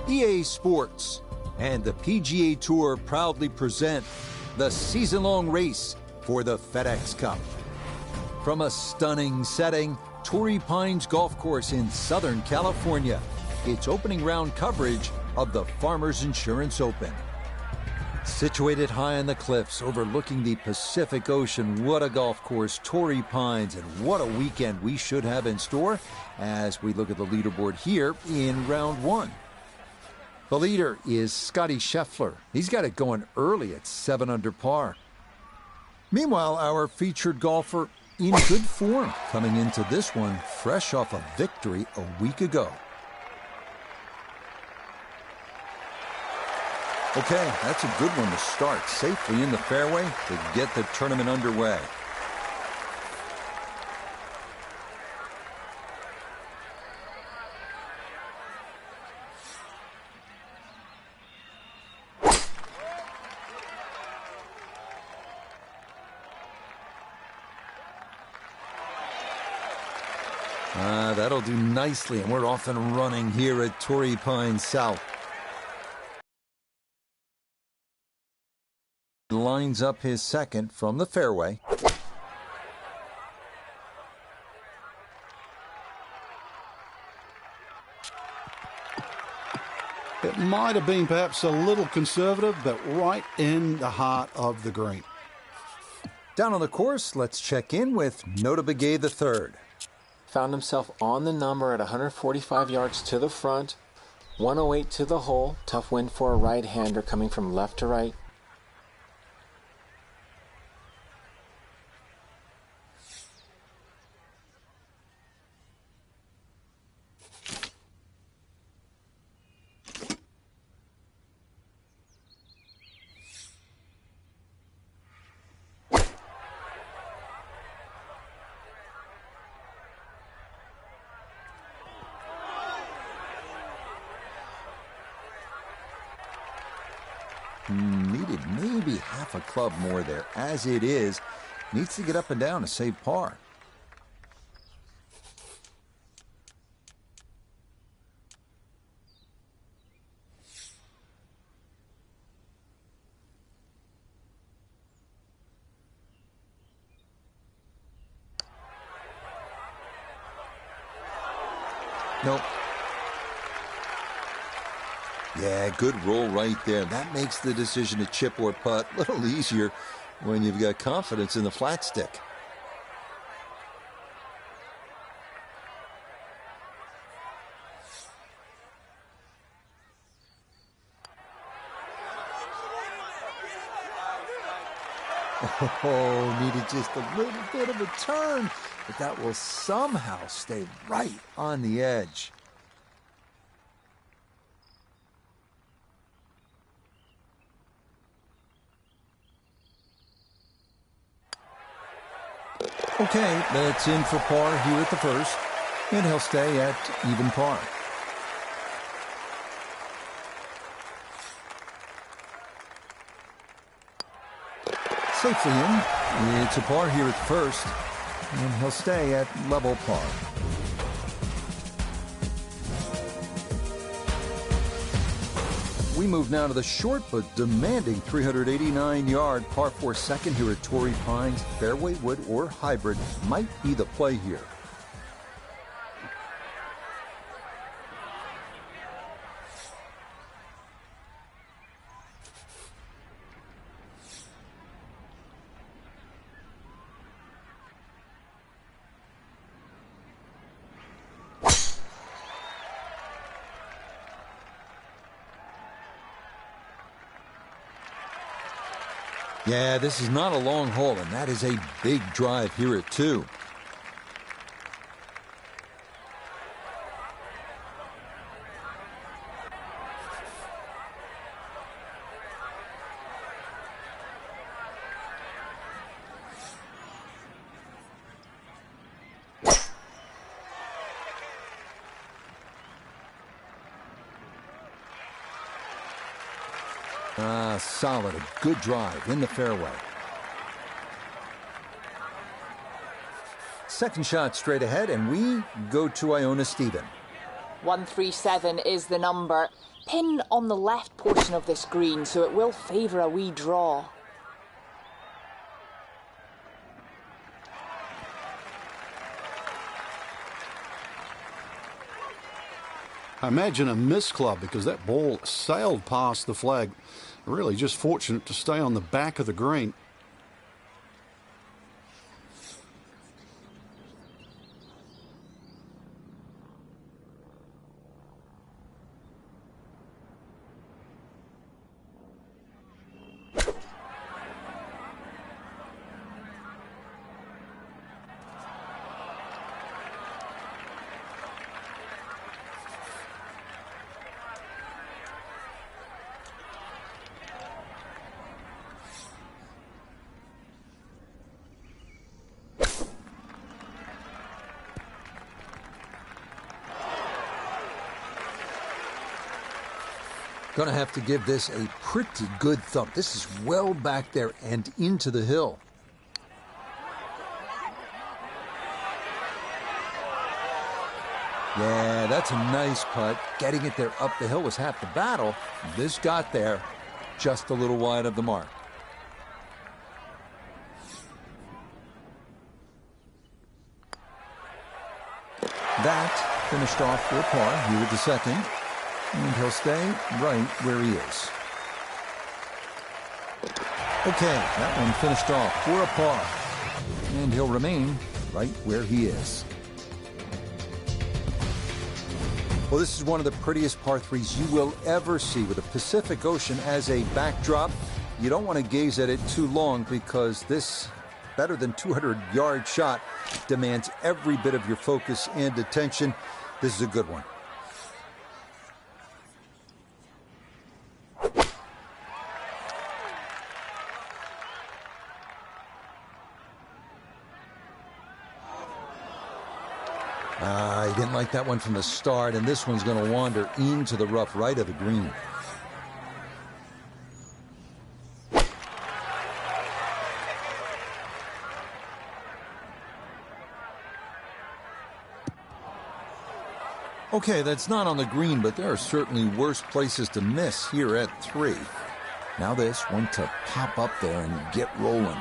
EA Sports and the PGA Tour proudly present the season-long race for the FedEx Cup. From a stunning setting, Torrey Pines Golf Course in Southern California, it's opening round coverage of the Farmers Insurance Open. Situated high on the cliffs overlooking the Pacific Ocean, what a golf course, Torrey Pines, and what a weekend we should have in store as we look at the leaderboard here in round one. The leader is Scotty Scheffler. He's got it going early at 7 under par. Meanwhile, our featured golfer in good form coming into this one fresh off a victory a week ago. Okay, that's a good one to start safely in the fairway to get the tournament underway. That'll do nicely, and we're off and running here at Torrey Pines South. Lines up his second from the fairway. It might have been perhaps a little conservative, but right in the heart of the green. Down on the course, let's check in with Nota Begay III. Found himself on the number at 145 yards to the front, 108 to the hole. Tough wind for a right-hander coming from left to right. Needed maybe half a club more there. As it is, needs to get up and down to save par. Nope. Yeah, good roll right there. That makes the decision to chip or putt a little easier when you've got confidence in the flat stick. Oh, needed just a little bit of a turn, but that will somehow stay right on the edge. Okay, that's in for par here at the first, and he'll stay at even par. Safely in. It's a par here at the first, and he'll stay at level par. We move now to the short but demanding 389-yard par 4 second here at Torrey Pines. Fairway wood or hybrid might be the play here. Yeah, this is not a long hole, and that is a big drive here at 2. Solid, a good drive in the fairway. Second shot straight ahead, and we go to Iona Stephen. 137 is the number. Pin on the left portion of this green, so it will favour a wee draw. I imagine a missed club because that ball sailed past the flag. Really just fortunate to stay on the back of the green. Gonna have to give this a pretty good thump. This is well back there and into the hill. Yeah, that's a nice putt. Getting it there up the hill was half the battle. This got there just a little wide of the mark. That finished off for a par here at the second. And he'll stay right where he is. Okay, that one finished off for a par. And he'll remain right where he is. Well, this is one of the prettiest par 3s you will ever see with the Pacific Ocean as a backdrop. You don't want to gaze at it too long because this better than 200-yard shot demands every bit of your focus and attention. This is a good one. He didn't like that one from the start, and this one's going to wander into the rough right of the green. Okay, that's not on the green, but there are certainly worse places to miss here at 3. Now this one to pop up there and get rolling.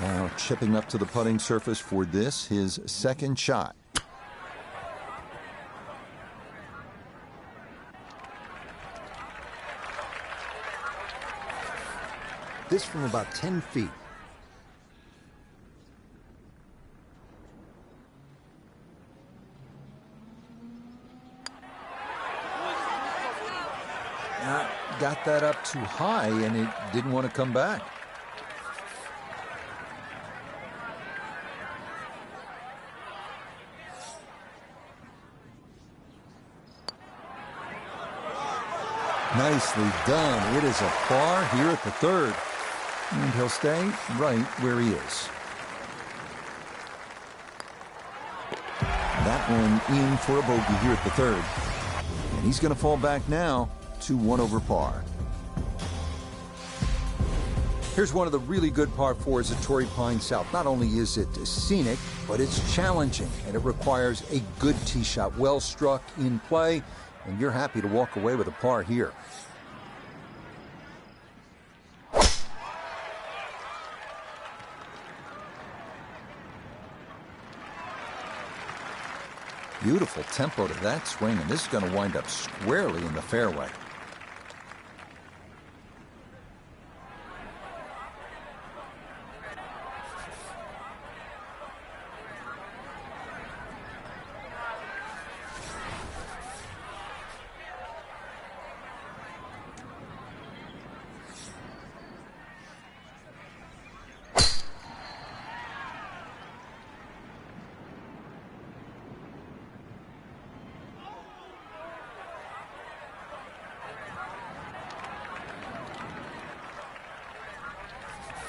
Now chipping up to the putting surface for this, his second shot. this from about 10 feet. Got that up too high, and it didn't want to come back. Nicely done. It is a par here at the third. And he'll stay right where he is. That one in for a bogey here at the third. And he's going to fall back now to 1 over par. Here's one of the really good par fours at Torrey Pines South. Not only is it scenic, but it's challenging, and it requires a good tee shot, well struck in play, and you're happy to walk away with a par here. Beautiful tempo to that swing, and this is going to wind up squarely in the fairway.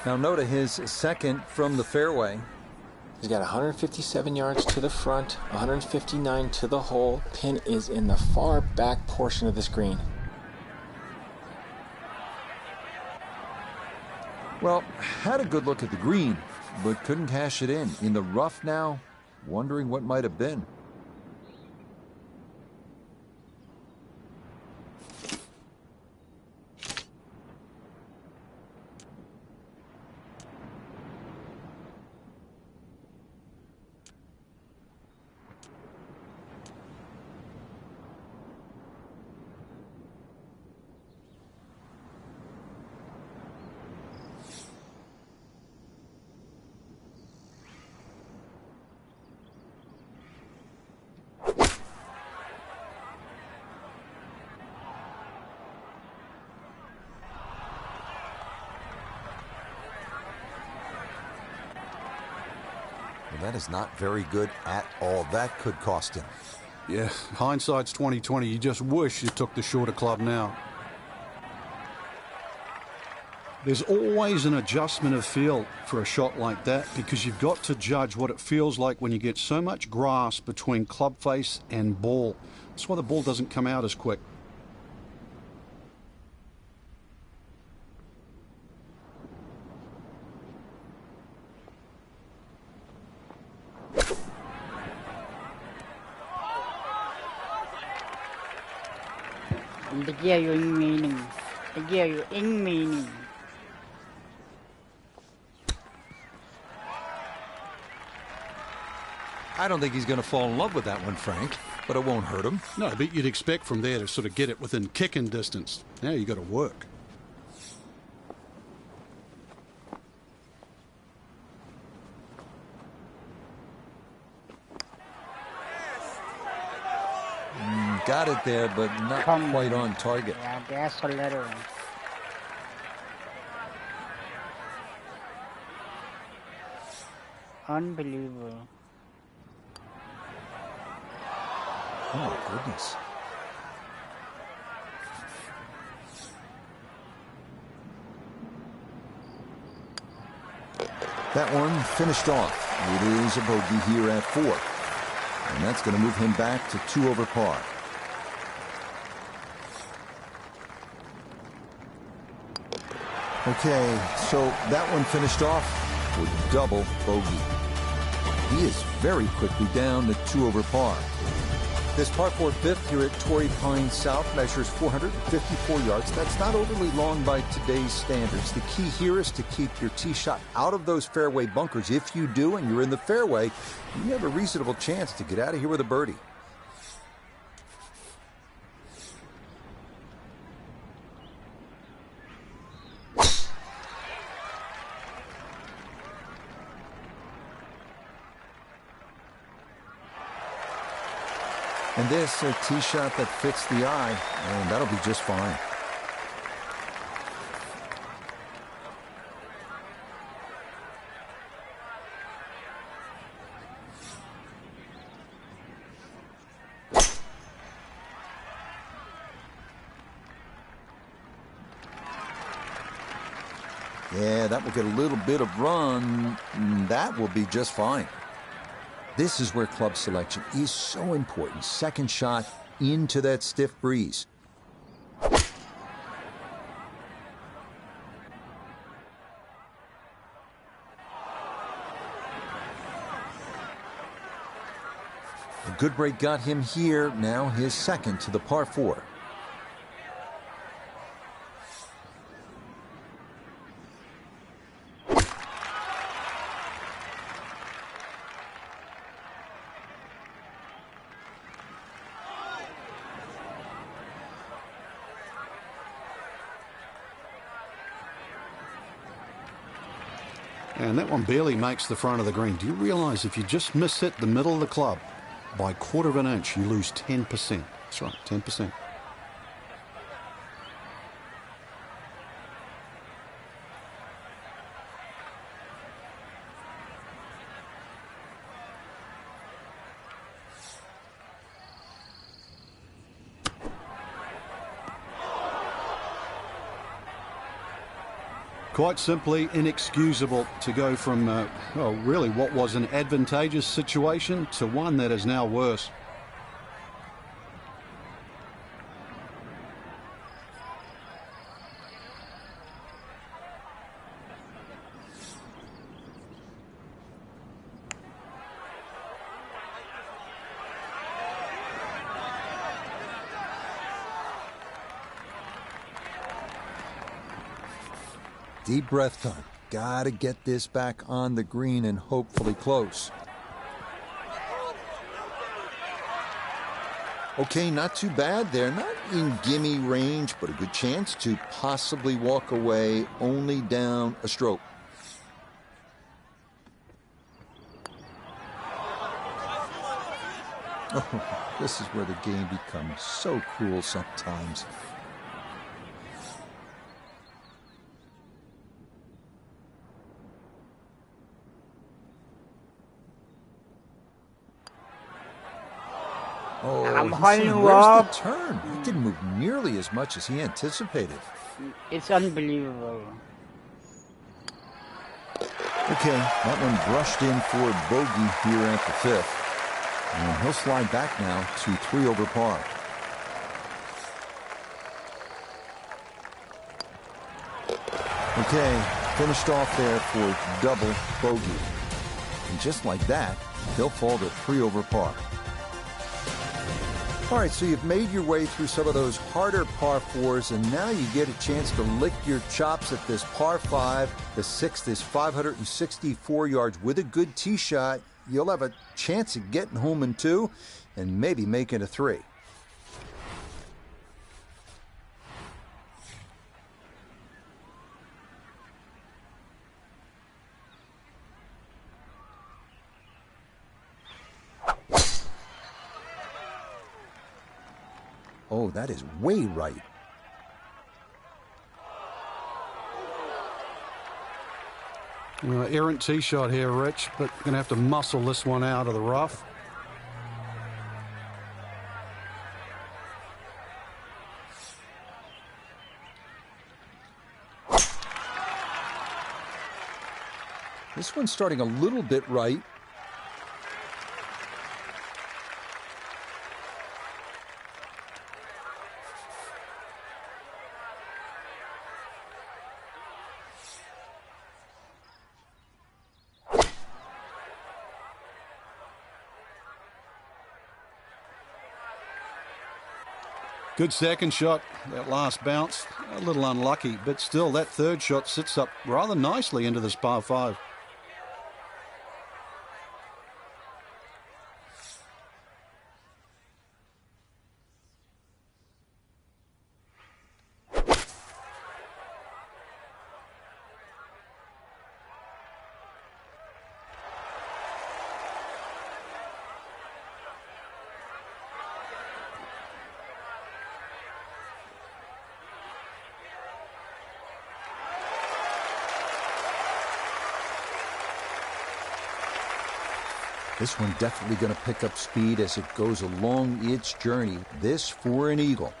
Now note his second from the fairway. He's got 157 yards to the front, 159 to the hole. Pin is in the far back portion of this green. Well, had a good look at the green, but couldn't cash it in. In the rough now, wondering what might have been. That is not very good at all. That could cost him. Yeah, hindsight's 20/20. You just wish you took the shorter club now. There's always an adjustment of feel for a shot like that, because you've got to judge what it feels like when you get so much grass between club face and ball. That's why the ball doesn't come out as quick. I don't think he's going to fall in love with that one, Frank, but it won't hurt him. No, but you'd expect from there to sort of get it within kicking distance. Now you got to work. Got it there, but not quite on target. Unbelievable. Oh, my goodness. That one finished off. It is a bogey here at 4. And that's going to move him back to 2 over par. Okay, so that one finished off with double bogey. He is very quickly down to 2 over par. This par 4 fifth here at Torrey Pines South measures 454 yards. That's not overly long by today's standards. The key here is to keep your tee shot out of those fairway bunkers. If you do and you're in the fairway, you have a reasonable chance to get out of here with a birdie. And this, a tee shot that fits the eye, and that'll be just fine. Yeah, that will get a little bit of run. That will be just fine. This is where club selection is so important. Second shot into that stiff breeze. A good break got him here. Now his second to the par 4. And that one barely makes the front of the green. Do you realize if you just miss hit the middle of the club by 1/4 of an inch, you lose 10%? That's right, 10%. Quite simply inexcusable to go from, well, really what was an advantageous situation to one that is now worse. Deep breath time. Gotta get this back on the green and hopefully close. Okay, not too bad there. Not in gimme range, but a good chance to possibly walk away only down a stroke. Oh, this is where the game becomes so cruel sometimes. Oh, I'm he's hiding saying, where's up. the turn? He didn't move nearly as much as he anticipated. It's unbelievable. Okay, that one brushed in for bogey here at the 5th. And he'll slide back now to 3 over par. Okay, finished off there for double bogey. And just like that, he'll fall to 3 over par. All right, so you've made your way through some of those harder par 4s, and now you get a chance to lick your chops at this par 5. The 6th is 564 yards with a good tee shot. You'll have a chance of getting home in 2 and maybe making a 3. Oh, that is way right. Errant tee shot here, Rich, but going to have to muscle this one out of the rough. This one's starting a little bit right. Good second shot. That last bounce, a little unlucky, but still that third shot sits up rather nicely into this par 5. This one definitely going to pick up speed as it goes along its journey. This for an eagle.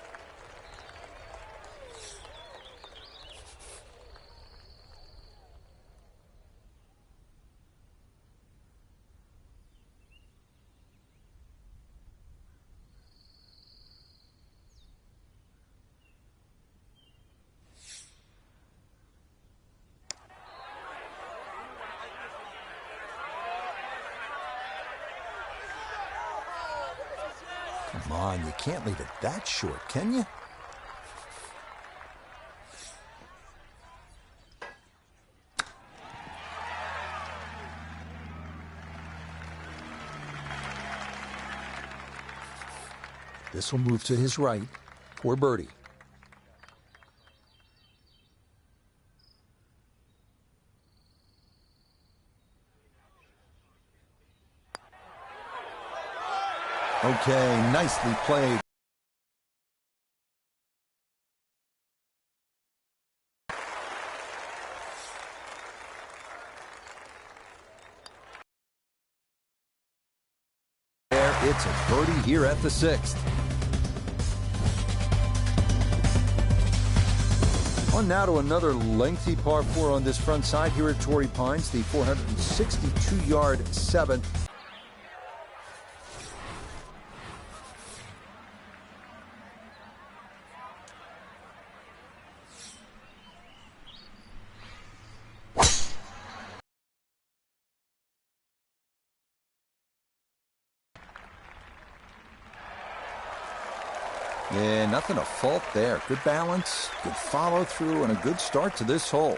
Come on, you can't leave it that short, can you? This will move to his right for birdie. Okay, nicely played. It's a birdie here at the 6th. On now to another lengthy par 4 on this front side here at Torrey Pines, the 462-yard 7th. Yeah, nothing to fault there. Good balance, good follow through, and a good start to this hole.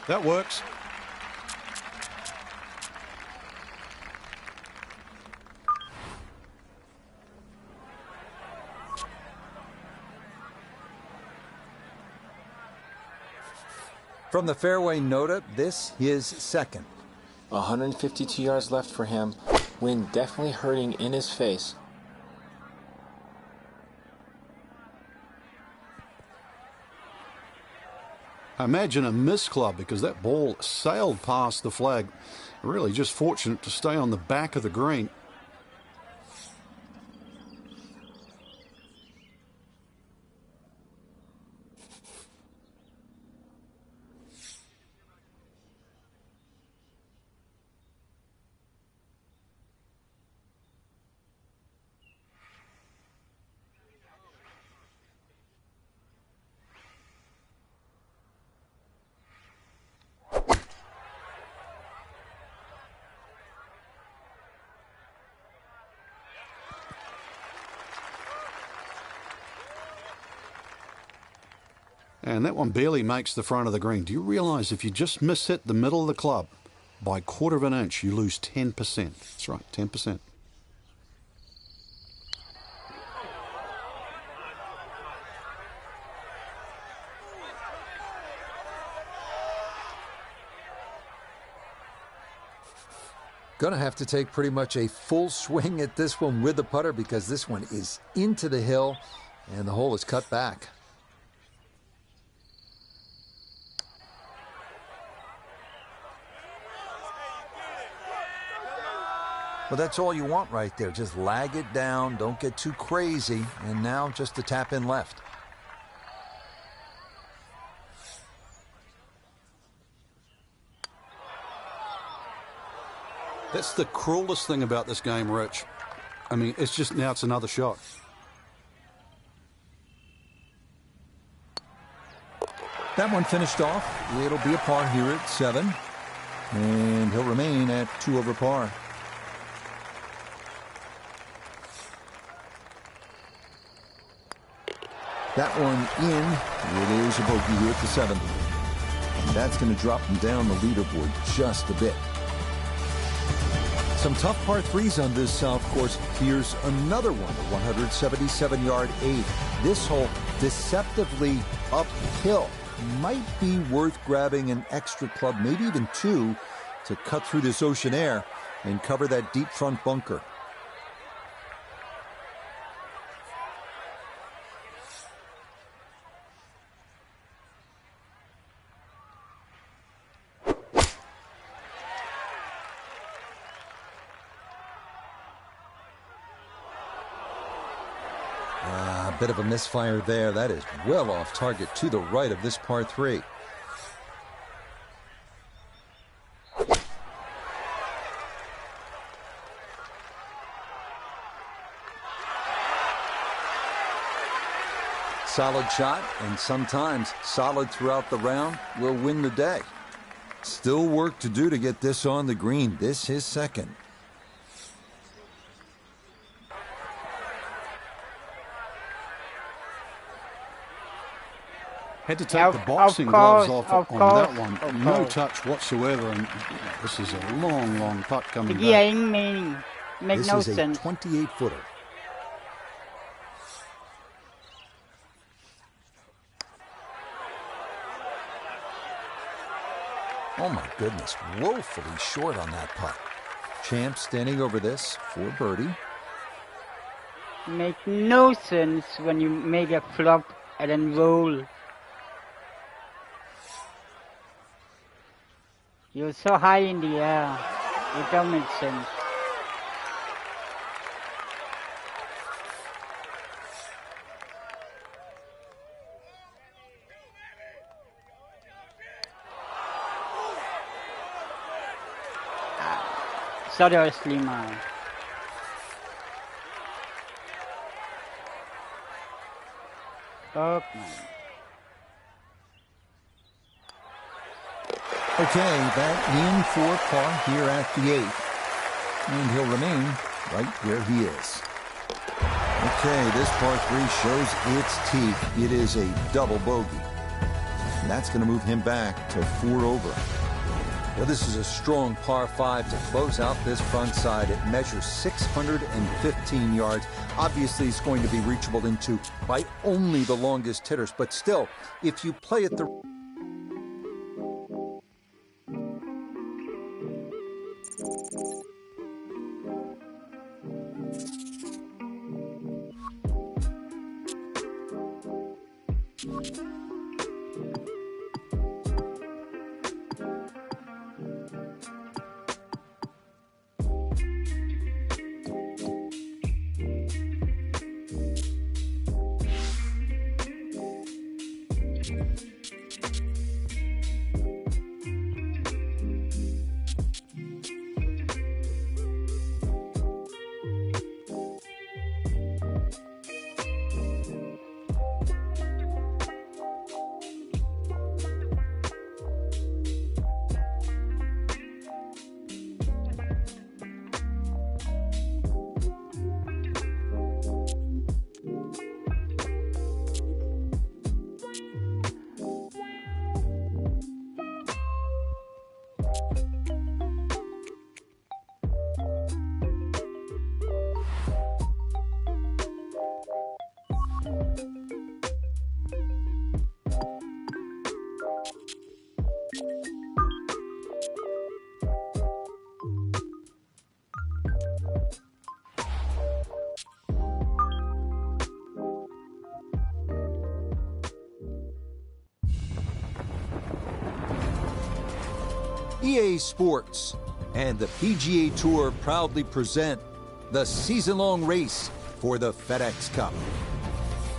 That works. From the fairway nota, this is second. 152 yards left for him. Wind definitely hurting in his face. I imagine a miss club because that ball sailed past the flag. Really just fortunate to stay on the back of the green. And that one barely makes the front of the green. Do you realize if you just miss hit the middle of the club by 1/4 of an inch, you lose 10%? That's right, 10%. Gonna have to take pretty much a full swing at this one with the putter because this one is into the hill and the hole is cut back. Well, that's all you want right there. Just lag it down, don't get too crazy, and now just a tap in left. That's the cruelest thing about this game, Rich. I mean, it's just now it's another shot. That one finished off. It'll be a par here at 7, and he'll remain at 2 over par. That one in. It is a bogey here at the 7th. And that's going to drop him down the leaderboard just a bit. Some tough par 3s on this South course. Here's another one, a 177-yard 8. This hole deceptively uphill. might be worth grabbing an extra club, maybe even two, to cut through this ocean air and cover that deep front bunker. A bit of a misfire there. That is well off target to the right of this par 3. Solid shot, and sometimes solid throughout the round, will win the day. Still work to do to get this on the green. This is second. Had to take the boxing gloves off on that one. No touch whatsoever, and this is a long, long putt coming back. This is a 28-footer. Oh my goodness, woefully short on that putt. Champ standing over this for birdie. Make no sense when you make a flop and then roll. You're so high in the air, it don't make sense. Seriously, man. Oh, man. Okay, that in for par here at the 8th. And he'll remain right where he is. Okay, this par 3 shows its teeth. It is a double bogey. And that's going to move him back to 4 over. Well, this is a strong par 5 to close out this front side. It measures 615 yards. Obviously, it's going to be reachable into by only the longest hitters. But still, if you play it the... EA Sports and the PGA Tour proudly present the season-long race for the FedEx Cup.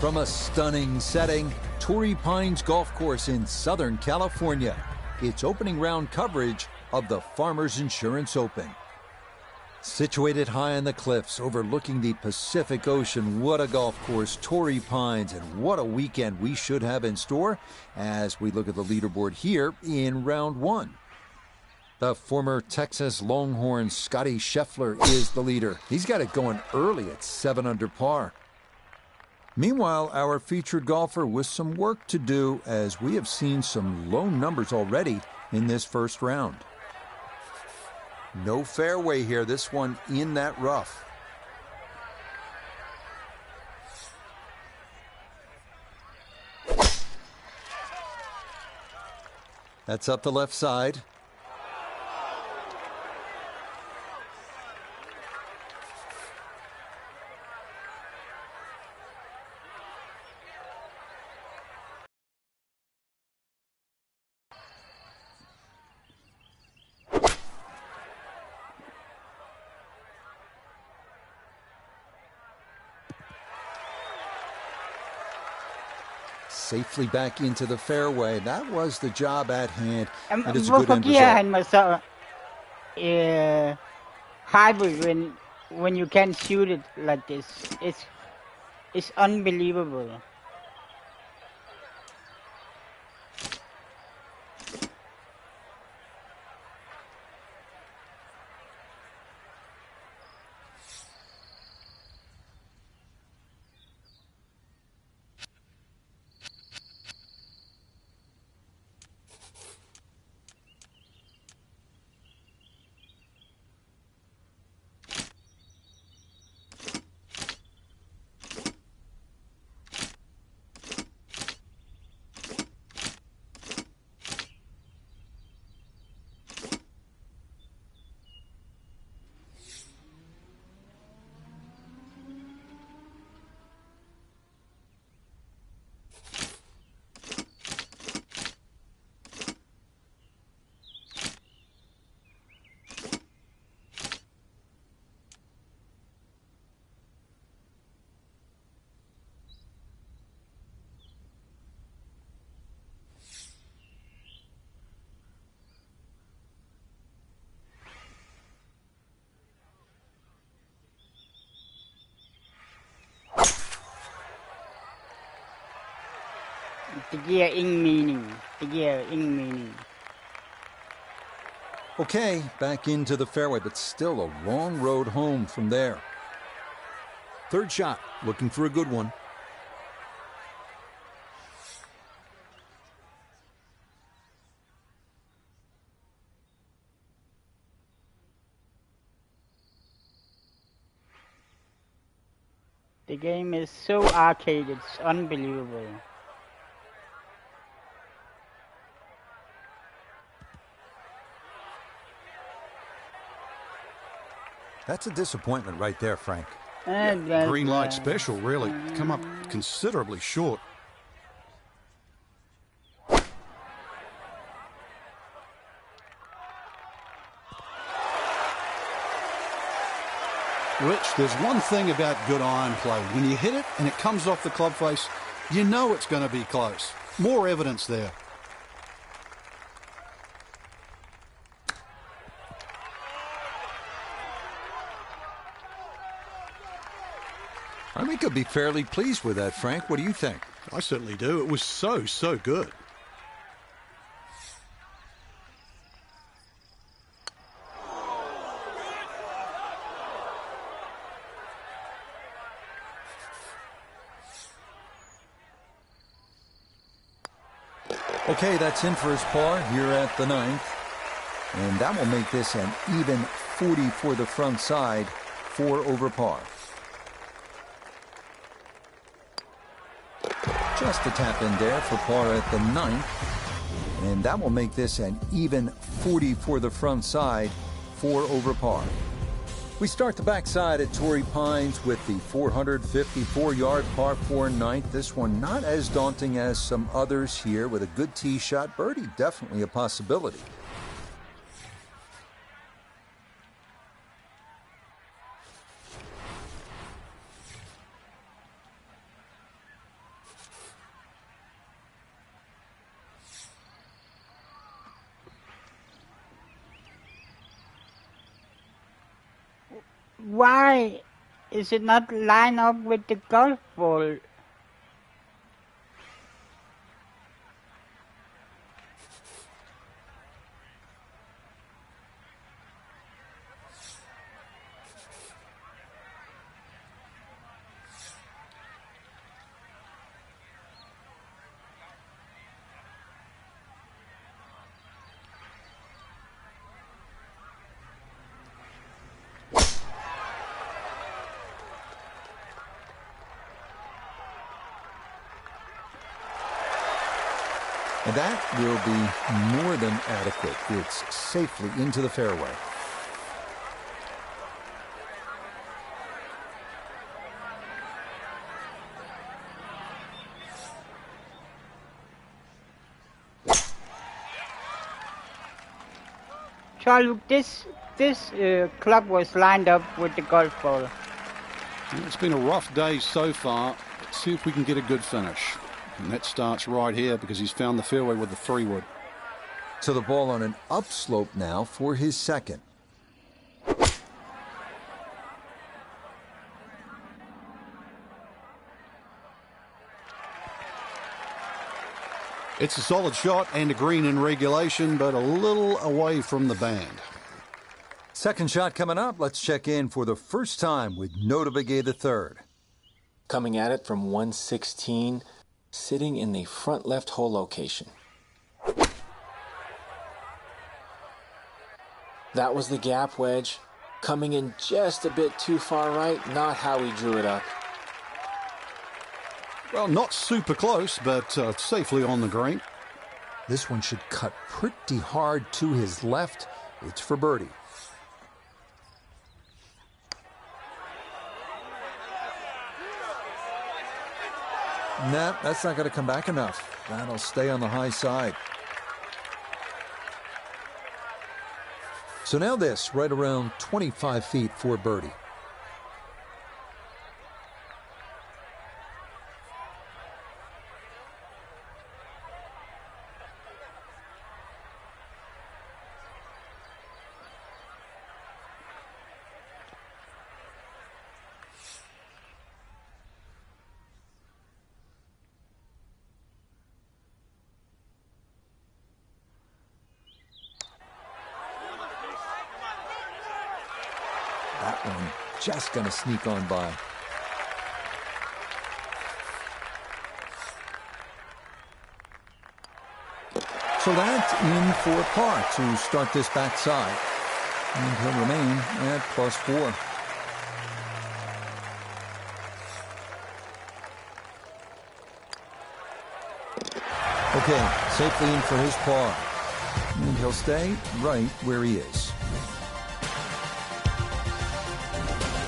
From a stunning setting, Torrey Pines Golf Course in Southern California, it's opening round coverage of the Farmers Insurance Open. Situated high on the cliffs overlooking the Pacific Ocean, what a golf course, Torrey Pines, and what a weekend we should have in store as we look at the leaderboard here in round 1. The former Texas Longhorn Scotty Scheffler is the leader. He's got it going early at 7 under par. Meanwhile, our featured golfer with some work to do as we have seen some low numbers already in this first round. No fairway here, this one in that rough. That's up the left side. Safely back into the fairway. That was the job at hand. And it's a good end result. Han var så hybrid when you can shoot it like this. It's unbelievable. Det giver ingen mening. Det giver ingen mening. Okay, back into the fairway, but still a long road home from there. Third shot, looking for a good one. The game is so arcade, it's unbelievable. That's a disappointment right there, Frank. Green light special, really. Come up considerably short. Rich, there's one thing about good iron play. When you hit it and it comes off the club face, you know it's going to be close. More evidence there. I think he'll be fairly pleased with that, Frank. What do you think? I certainly do. It was so good. Okay, that's in for his par here at the 9th. And that will make this an even 40 for the front side, 4 over par. Just a tap in there for par at the 9th. And that will make this an even 40 for the front side, 4 over par. We start the backside at Torrey Pines with the 454-yard par 4 9th. This one not as daunting as some others here with a good tee shot. Birdie definitely a possibility. Why is it not line up with the golf ball? And that will be more than adequate. It's safely into the fairway. Charles, this club was lined up with the golf ball. It's been a rough day so far. Let's see if we can get a good finish. And that starts right here because he's found the fairway with the 3-wood. So the ball on an upslope now for his second. It's a solid shot and a green in regulation, but a little away from the band. Second shot coming up. Let's check in for the first time with Notobegay the third. Coming at it from 116, sitting in the front left hole location. That was the gap wedge, coming in just a bit too far right, not how he drew it up. Well, not super close, but safely on the green. This one should cut pretty hard to his left. It's for birdie. Nah, that's not going to come back enough. That'll stay on the high side. So now this, right around 25 feet for birdie. That one just going to sneak on by. So that's in for par to start this backside. And he'll remain at +4. Okay, safely in for his par. And he'll stay right where he is.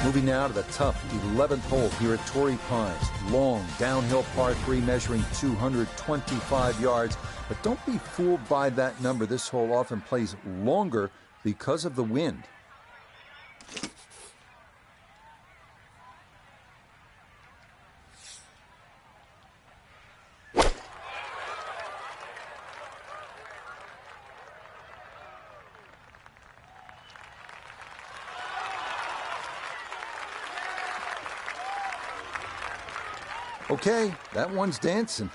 Moving now to the tough 11th hole here at Torrey Pines. Long downhill par 3 measuring 225 yards. But don't be fooled by that number. This hole often plays longer because of the wind. Okay, that one's dancing.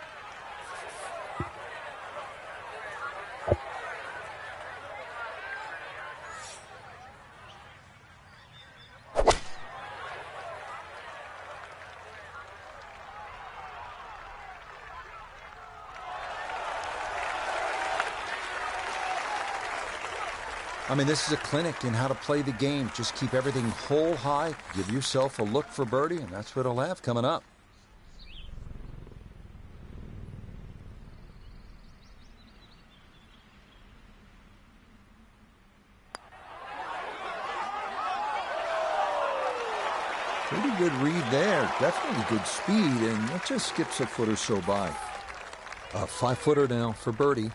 I mean, this is a clinic in how to play the game. Just keep everything hole high, give yourself a look for birdie, and that's what he'll have coming up. Pretty good read there. Definitely good speed, and that just skips a foot or so by. A 5-footer now for birdie.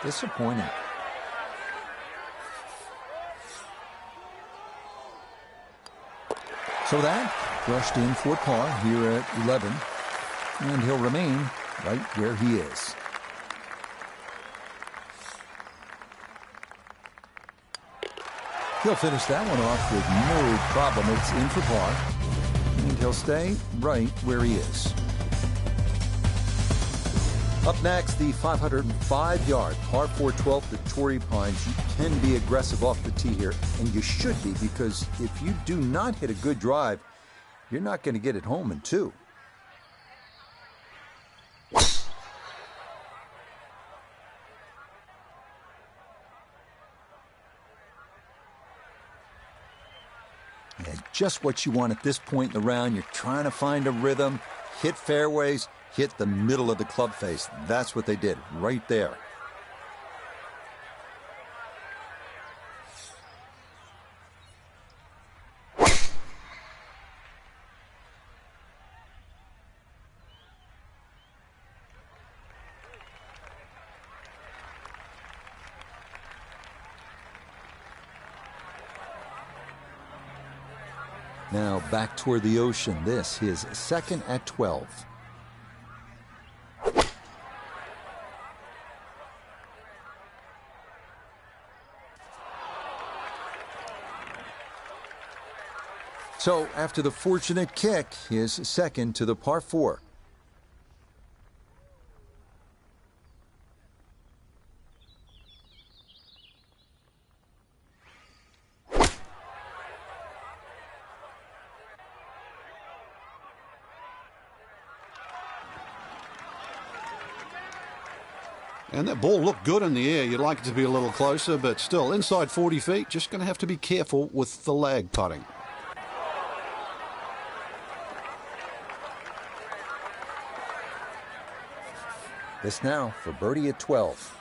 Disappointing. So that brushed in for par here at 11, and he'll remain right where he is. He'll finish that one off with no problem. It's in for par, and he'll stay right where he is. Up next, the 505-yard par 4 12th at Torrey Pines. You can be aggressive off the tee here, and you should be, because if you do not hit a good drive, you're not going to get it home in 2. just what you want at this point in the round. You're trying to find a rhythm, hit fairways, hit the middle of the club face. That's what they did right there. Now back toward the ocean. This his second at 12. So after the fortunate kick, his second to the par 4. And that ball looked good in the air. You'd like it to be a little closer, but still inside 40 feet. Just going to have to be careful with the lag putting. This now for birdie at 12.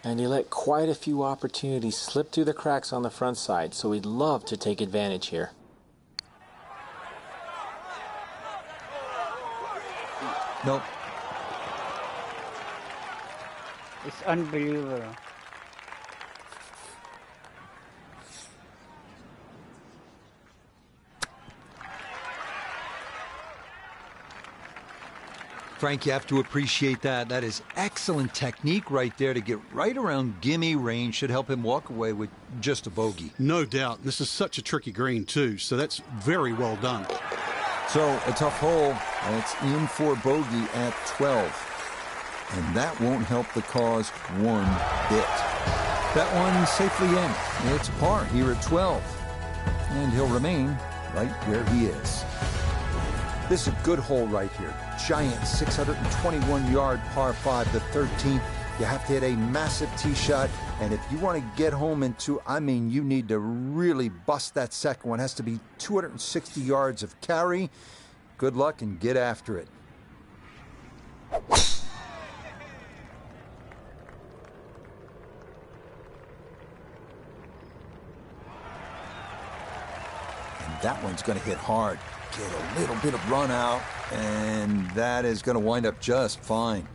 And he let quite a few opportunities slip through the cracks on the front side, so he'd love to take advantage here. Nope. It's unbelievable. Frank, you have to appreciate that. That is excellent technique right there to get right around gimme range. Should help him walk away with just a bogey. No doubt. This is such a tricky green, too, so that's very well done. So a tough hole, and it's in for bogey at 12. And that won't help the cause one bit. That one safely in. It's par here at 12. And he'll remain right where he is. This is a good hole right here. Giant 621-yard par 5, the 13th. You have to hit a massive tee shot. And if you want to get home into, you need to really bust that second one. It has to be 260 yards of carry. Good luck and get after it. That one's going to hit hard. Get a little bit of run out, and that is going to wind up just fine.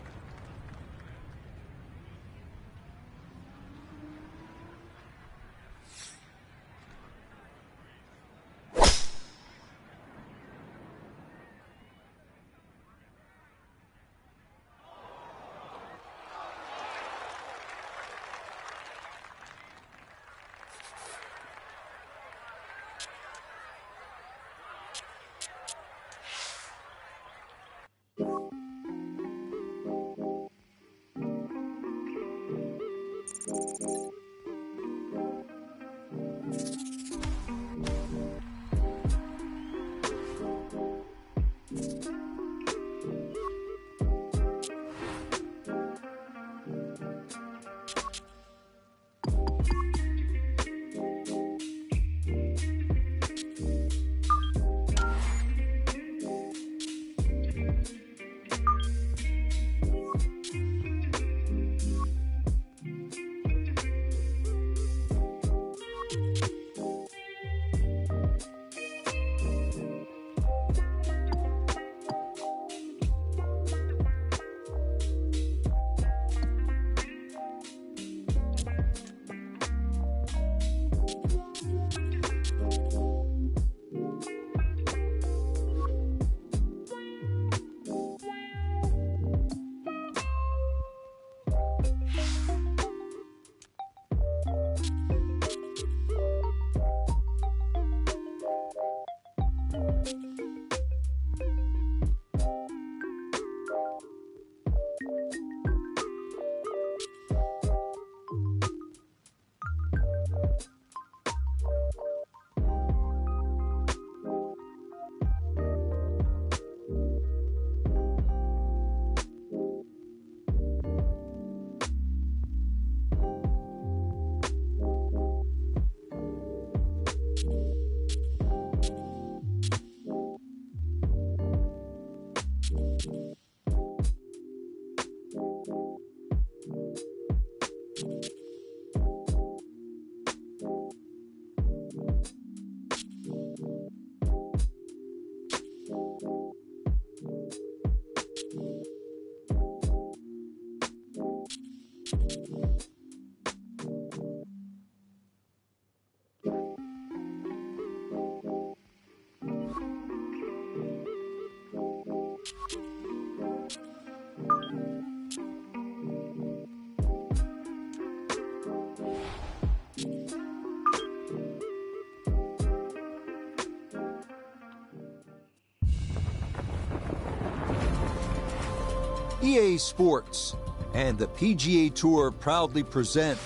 EA Sports and the PGA Tour proudly present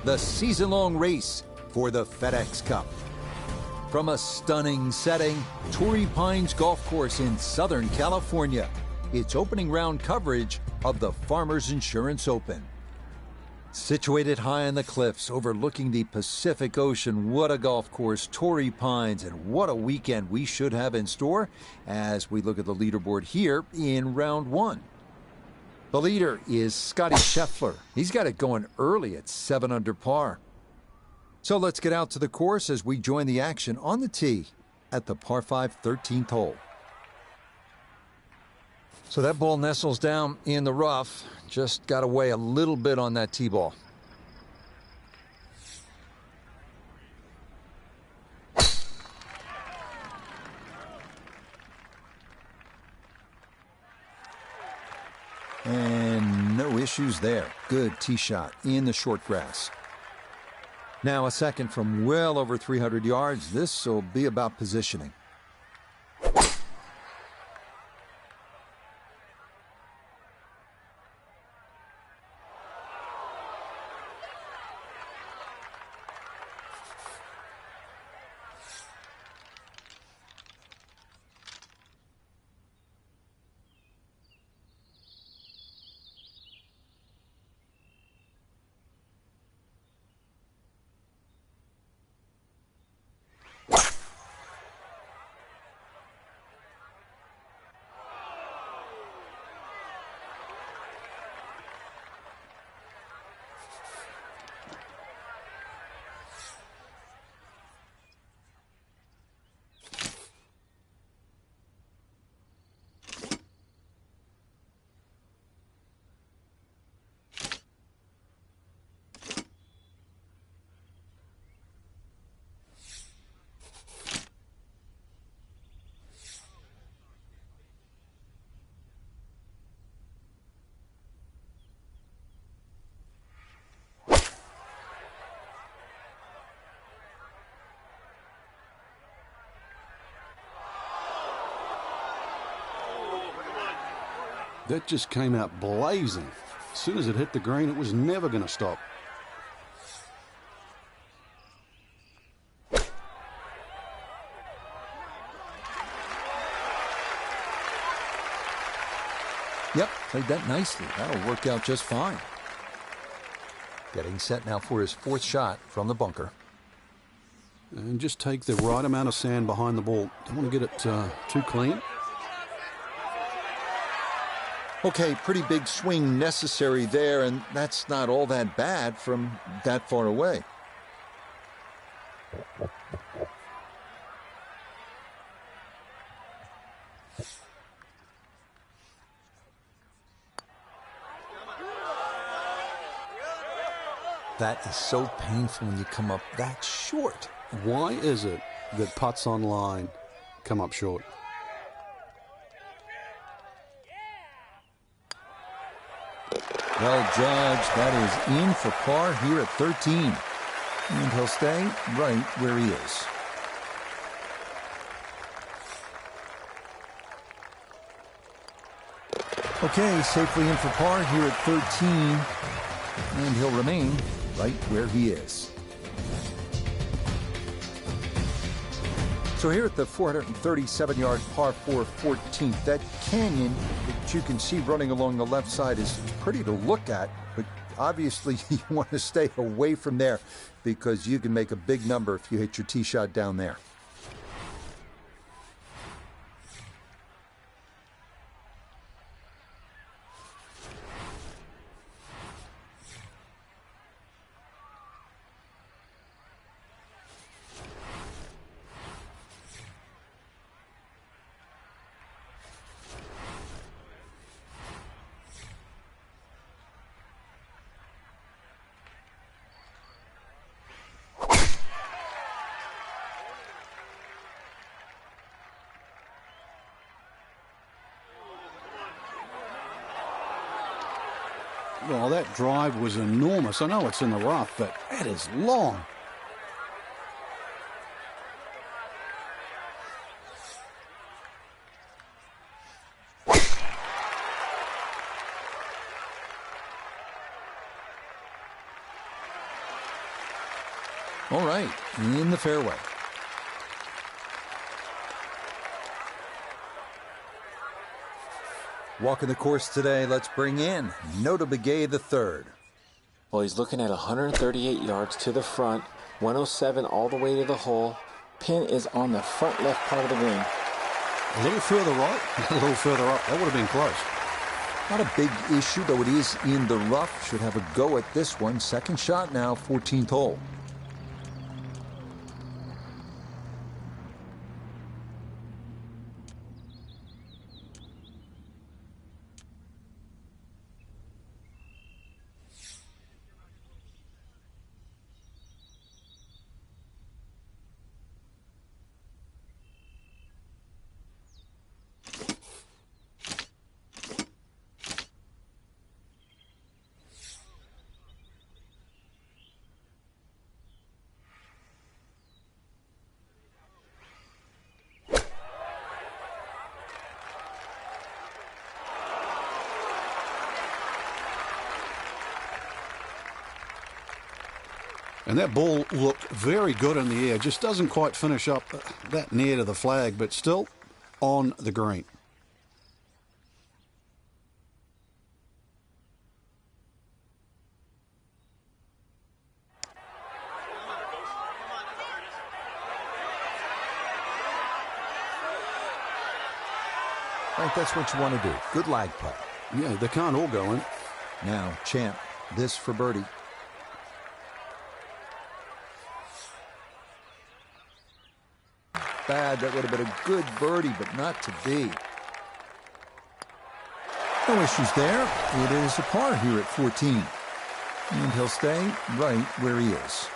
the season-long race for the FedEx Cup. From a stunning setting, Torrey Pines Golf Course in Southern California, it's opening round coverage of the Farmers Insurance Open. Situated high on the cliffs overlooking the Pacific Ocean, what a golf course, Torrey Pines, and what a weekend we should have in store as we look at the leaderboard here in round one. The leader is Scotty Scheffler. He's got it going early at 7 under par. So let's get out to the course as we join the action on the tee at the par 5 13th hole. So that ball nestles down in the rough. Just got to weigh a little bit on that tee ball. And no issues there. Good tee shot in the short grass. Now a second from well over 300 yards. This will be about positioning. That just came out blazing. As soon as it hit the green, it was never going to stop. Yep, played that nicely. That'll work out just fine. Getting set now for his fourth shot from the bunker. And just take the right amount of sand behind the ball. Don't want to get it too clean. Okay, pretty big swing necessary there, and that's not all that bad from that far away. That is so painful when you come up that short. Why is it that putts on line come up short? Well judged, that is in for par here at 13. And he'll stay right where he is. Okay, safely in for par here at 13. And he'll remain right where he is. So here at the 437-yard par 4 14th, that canyon that you can see running along the left side is pretty to look at, but obviously you want to stay away from there because you can make a big number if you hit your tee shot down there. Well, that drive was enormous. I know it's in the rough, but that is long. All right, in the fairway. Walking the course today, let's bring in Nota Begay III. Well, he's looking at 138 yards to the front, 107 all the way to the hole. Pin is on the front left part of the green. A little further right, a little further up. That would have been close. Not a big issue, though it is in the rough. Should have a go at this one. Second shot now, 14th hole. And that ball looked very good in the air. Just doesn't quite finish up that near to the flag, but still on the green. Right, that's what you want to do. Good lag putt. Yeah, they can't all go in. Now, Champ, this for birdie. Bad, that would have been a good birdie, but not to be. No issues there. It is a par here at 14. And he'll stay right where he is.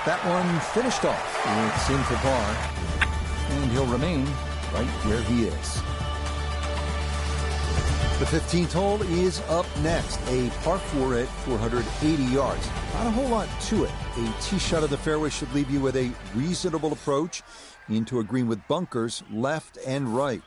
That one finished off. It's in for par. And he'll remain right where he is. The 15th hole is up next. A par 4 at 480 yards. Not a whole lot to it. A tee shot of the fairway should leave you with a reasonable approach into a green with bunkers left and right.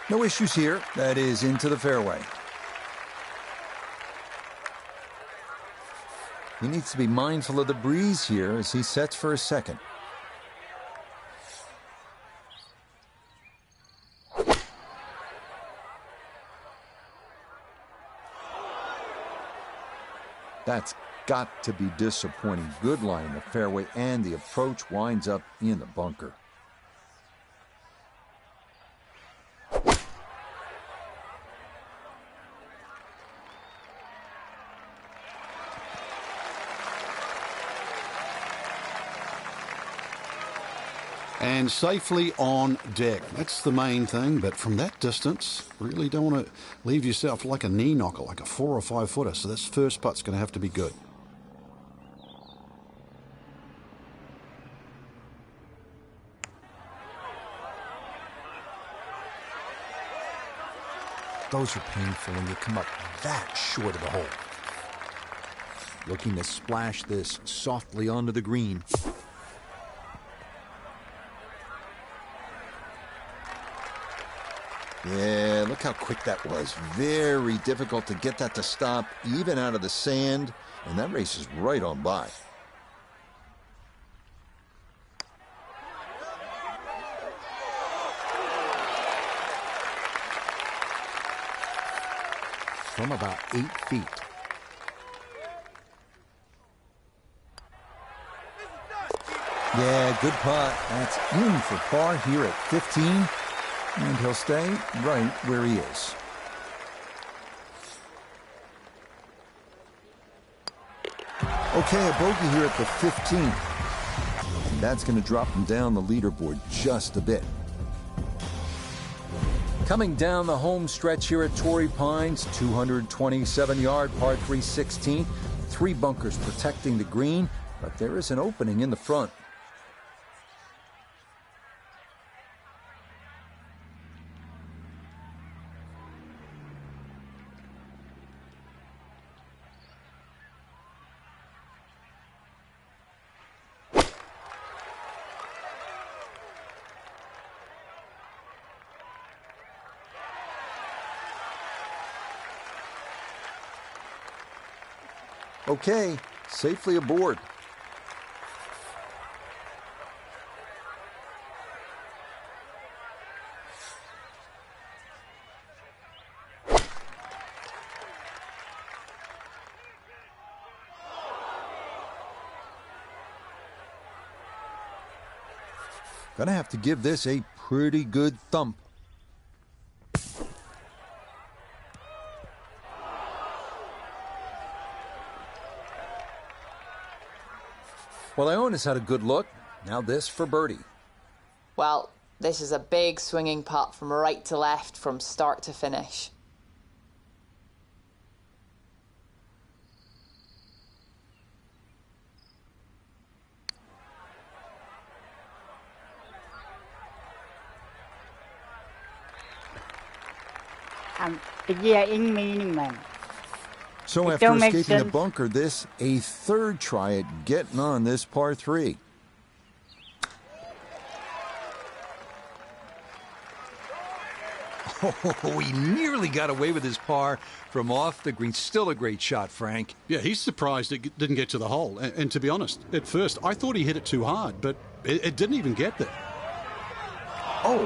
No issues here. That is into the fairway. He needs to be mindful of the breeze here as he sets for a second. That's got to be disappointing. Good lie in the fairway, and the approach winds up in the bunker. And safely on deck. That's the main thing, but from that distance, really don't want to leave yourself like a knee knocker, like a 4 or 5 footer. So this first putt's going to have to be good. Those are painful when you come up that short of the hole. Looking to splash this softly onto the green. Yeah, look how quick that was. Very difficult to get that to stop, even out of the sand. And that race is right on by. From about 8 feet. Yeah, good putt. That's in for par here at 15. And he'll stay right where he is. Okay, a bogey here at the 15th. That's going to drop him down the leaderboard just a bit. Coming down the home stretch here at Torrey Pines, 227-yard par 3 16th. 3 bunkers protecting the green, but there is an opening in the front. Okay, safely aboard. Gonna have to give this a pretty good thump. Well, Iona's had a good look. Now this for birdie. Well, this is a big swinging putt from right to left from start to finish. PGA in meaning, man. So It after don't make escaping the sense. bunker, this a third try at getting on this par 3. Oh, he nearly got away with his par from off the green. Still a great shot, Frank. Yeah, he's surprised it didn't get to the hole. And to be honest, at first, I thought he hit it too hard, but it didn't even get there. Oh,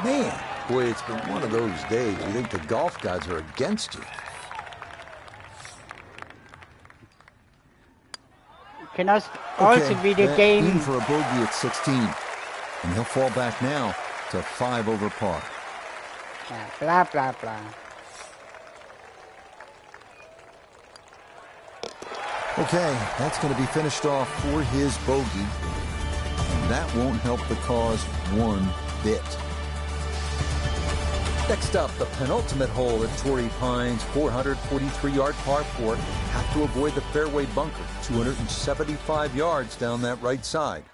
man. Boy, it's been one of those days. You think the golf gods are against you. Can also be the game. In for a bogey at 16. And he'll fall back now to 5 over par. Blah, blah, blah. Okay, that's going to be finished off for his bogey. And that won't help the cause one bit. Next up, the penultimate hole at Torrey Pines, 443-yard par 4. Have to avoid the fairway bunker, 275 yards down that right side.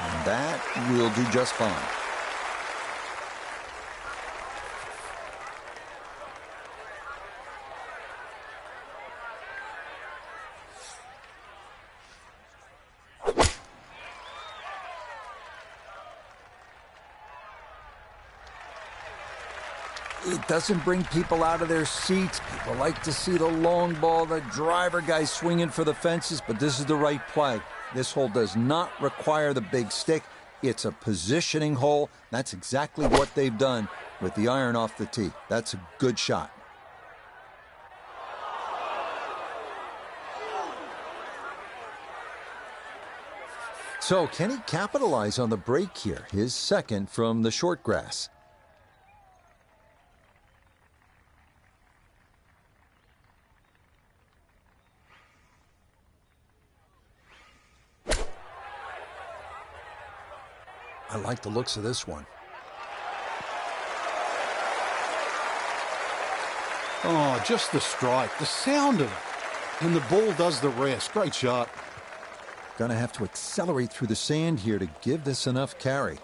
And that will do just fine. It doesn't bring people out of their seats. People like to see the long ball, the driver guy swinging for the fences, but this is the right play. This hole does not require the big stick. It's a positioning hole. That's exactly what they've done with the iron off the tee. That's a good shot. So can he capitalize on the break here? His second from the short grass. I like the looks of this one. Oh, just the strike, the sound of it. And the ball does the rest. Great shot. Gonna have to accelerate through the sand here to give this enough carry.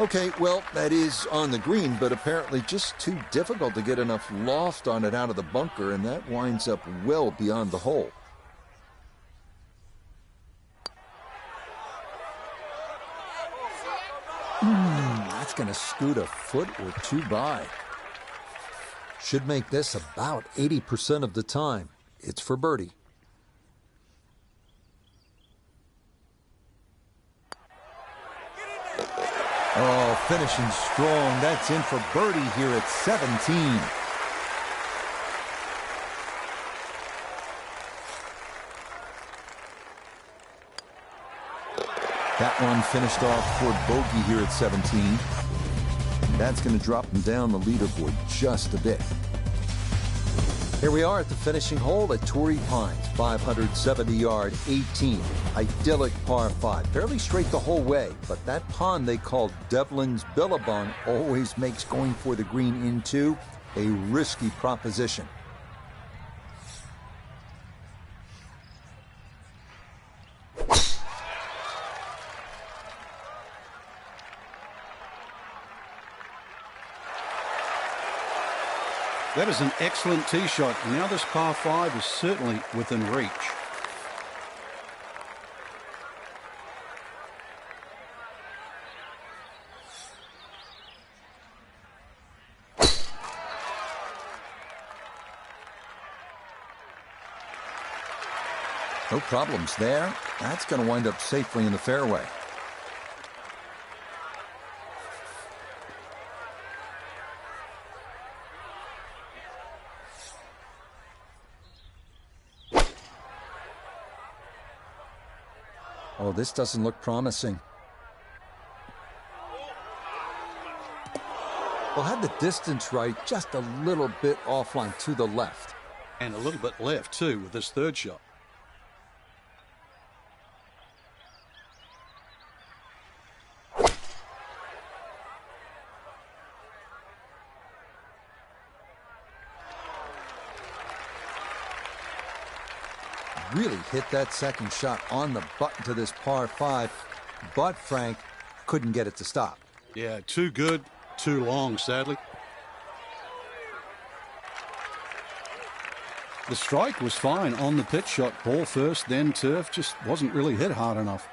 Okay, well, that is on the green, but apparently just too difficult to get enough loft on it out of the bunker, and that winds up well beyond the hole. That's going to scoot a foot or two by. Should make this about 80% of the time. It's for birdie. Oh, finishing strong. That's in for birdie here at 17. That one finished off for bogey here at 17. That's going to drop him down the leaderboard just a bit. Here we are at the finishing hole at Torrey Pines, 570-yard 18. Idyllic par 5, fairly straight the whole way, but that pond they call Devlin's Billabong always makes going for the green into a risky proposition. That is an excellent tee shot. Now this par 5 is certainly within reach. No problems there. That's going to wind up safely in the fairway. Oh, this doesn't look promising. Well, had the distance right, just a little bit offline to the left. And a little bit left, too, with this third shot. Really hit that second shot on the button to this par 5, but Frank couldn't get it to stop. Yeah, too good, too long, sadly. The strike was fine on the pitch shot. Ball first, then turf. Just wasn't really hit hard enough.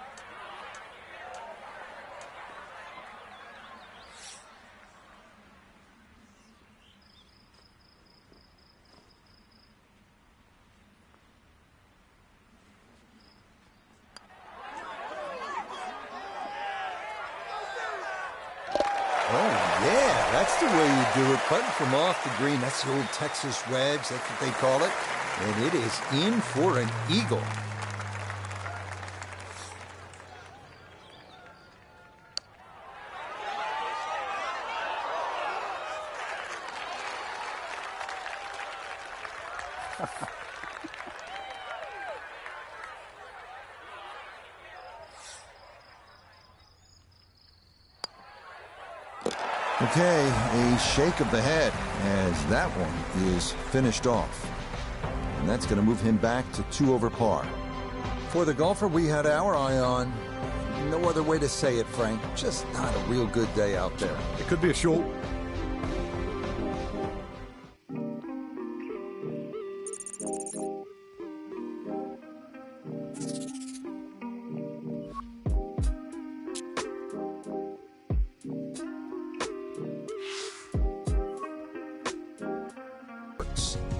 Putting from off the green, that's the old Texas Reds, that's what they call it. And it is in for an eagle. Okay, a shake of the head as that one is finished off. And that's going to move him back to 2 over par. For the golfer we had our eye on, no other way to say it, Frank, just not a real good day out there. It could be a short.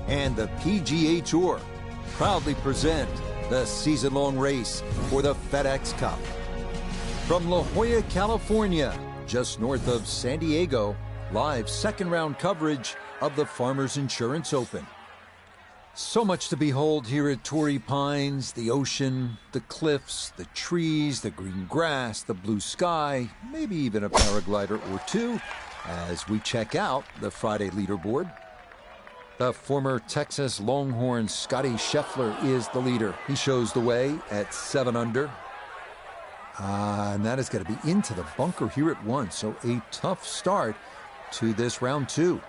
And the PGA Tour proudly present the season-long race for the FedEx Cup. From La Jolla, California, just north of San Diego, live second-round coverage of the Farmers Insurance Open. So much to behold here at Torrey Pines, the ocean, the cliffs, the trees, the green grass, the blue sky, maybe even a paraglider or two, as we check out the Friday leaderboard. The former Texas Longhorn Scotty Scheffler is the leader. He shows the way at 7 under. And that is going to be into the bunker here at 1. So a tough start to this round 2.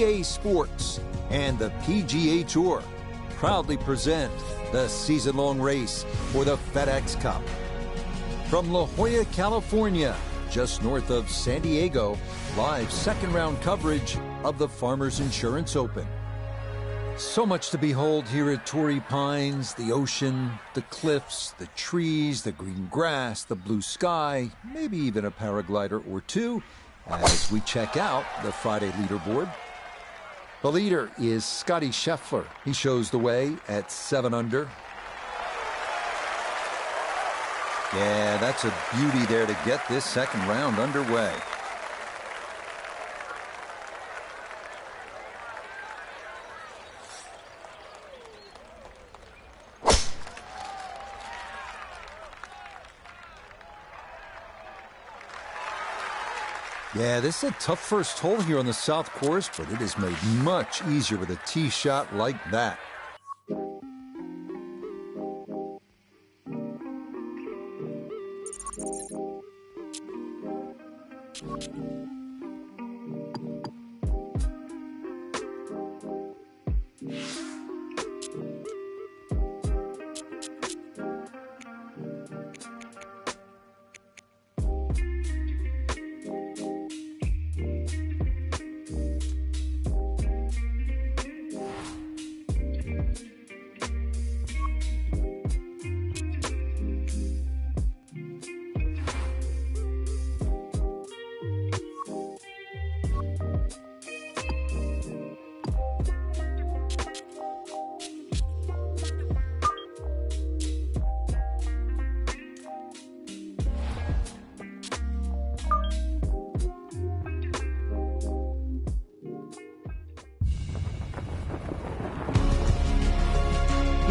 EA Sports and the PGA Tour proudly present the season-long race for the FedEx Cup. From La Jolla, California, just north of San Diego, live second-round coverage of the Farmers Insurance Open. So much to behold here at Torrey Pines: the ocean, the cliffs, the trees, the green grass, the blue sky, maybe even a paraglider or two, as we check out the Friday leaderboard. The leader is Scotty Scheffler. He shows the way at 7 under. Yeah, that's a beauty there to get this second round underway. Yeah, this is a tough first hole here on the South Course, but it is made much easier with a tee shot like that.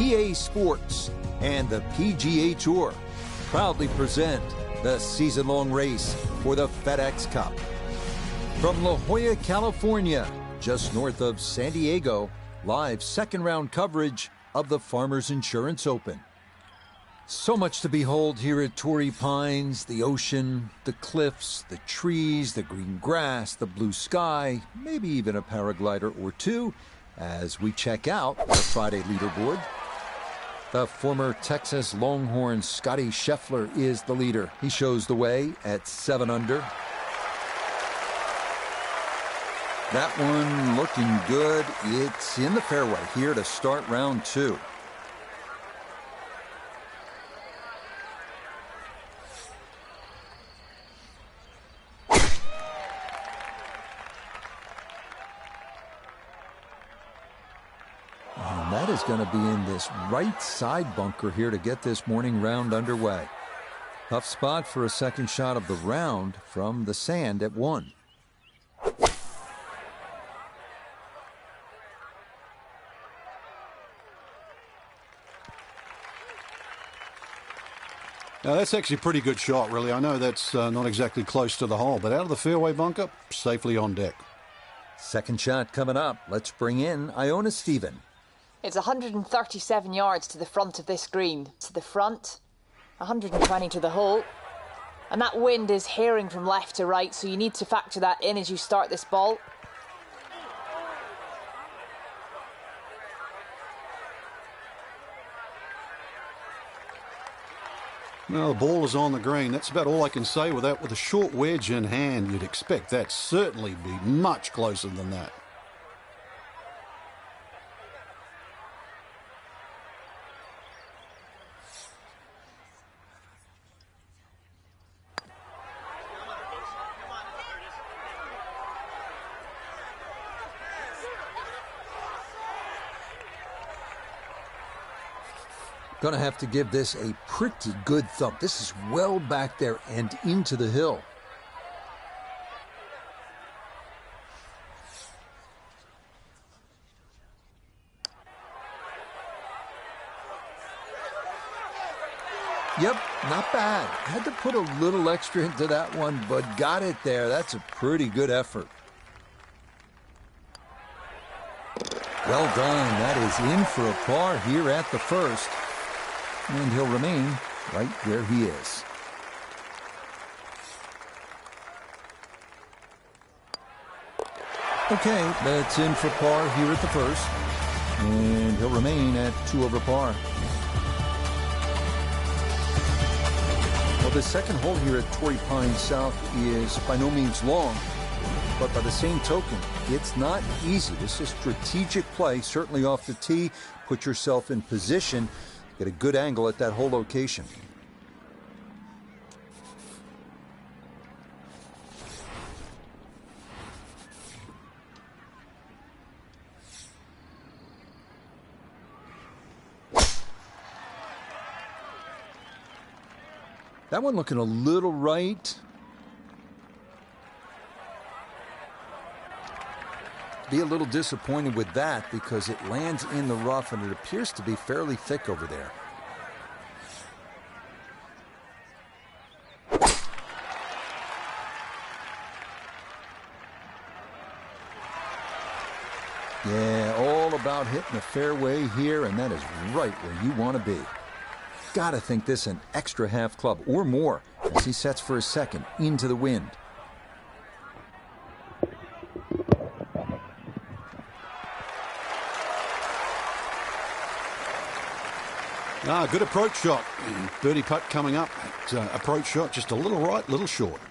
EA Sports and the PGA Tour proudly present the season-long race for the FedEx Cup. From La Jolla, California, just north of San Diego, live second-round coverage of the Farmers Insurance Open. So much to behold here at Torrey Pines: the ocean, the cliffs, the trees, the green grass, the blue sky, maybe even a paraglider or two, as we check out the Friday leaderboard. The former Texas Longhorn Scotty Scheffler is the leader. He shows the way at 7 under. That one looking good. It's in the fairway here to start round 2. And that is going to be in this right side bunker here to get this morning round underway. Tough spot for a second shot of the round from the sand at 1. Now, that's actually a pretty good shot, really. I know that's not exactly close to the hole, but out of the fairway bunker, safely on deck. Second shot coming up. Let's bring in Iona Stephen. It's 137 yards to the front of this green. To the front, 120 to the hole. And that wind is herring from left to right, so you need to factor that in as you start this ball. Well, the ball is on the green. That's about all I can say with that. With a short wedge in hand, you'd expect that certainly be much closer than that. Gonna have to give this a pretty good thump. This is well back there and into the hill. Yep, not bad. Had to put a little extra into that one, but got it there. That's a pretty good effort. Well done. That is in for a par here at the first. And he'll remain right where he is. Okay, that's in for par here at the first. And he'll remain at 2 over par. Well, the second hole here at Torrey Pines South is by no means long, but by the same token, it's not easy. This is strategic play, certainly off the tee. Put yourself in position, get a good angle at that hole location. That one looking a little right. Be a little disappointed with that because it lands in the rough and it appears to be fairly thick over there. Yeah, all about hitting the fairway here, and that is right where you want to be. Gotta think this an extra half club or more as he sets for his second into the wind. Good approach shot. Birdie putt coming up. Approach shot just a little right, little short.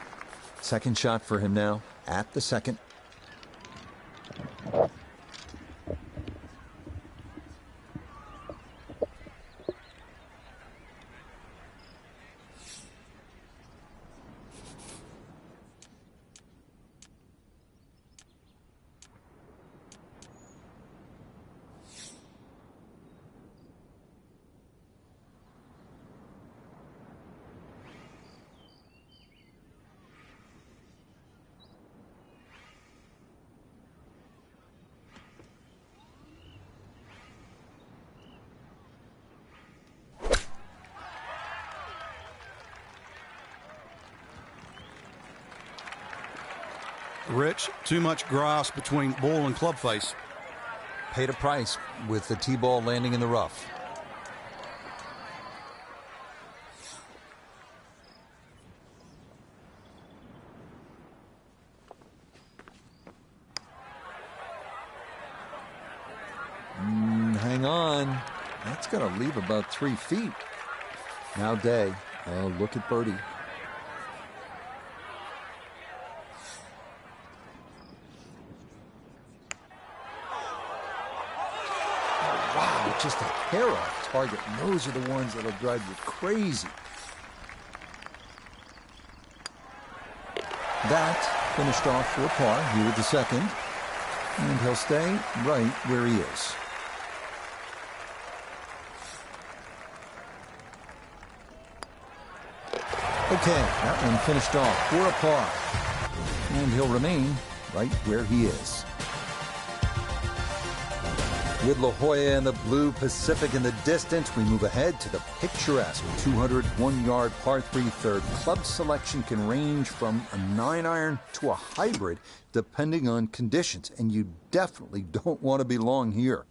Second shot for him now at the second. Rich, too much grass between ball and club face. Paid a price with the tee ball landing in the rough. Hang on. That's going to leave about 3 feet. Now Day. Oh, look at birdie. Just a hair off target. And those are the ones that'll drive you crazy. That finished off for a par here with the second. And he'll stay right where he is. Okay, that one finished off for a par. And he'll remain right where he is. With La Jolla and the Blue Pacific in the distance, we move ahead to the picturesque 201-yard par 3 third. Club selection can range from a 9-iron to a hybrid, depending on conditions, and you definitely don't want to be long here.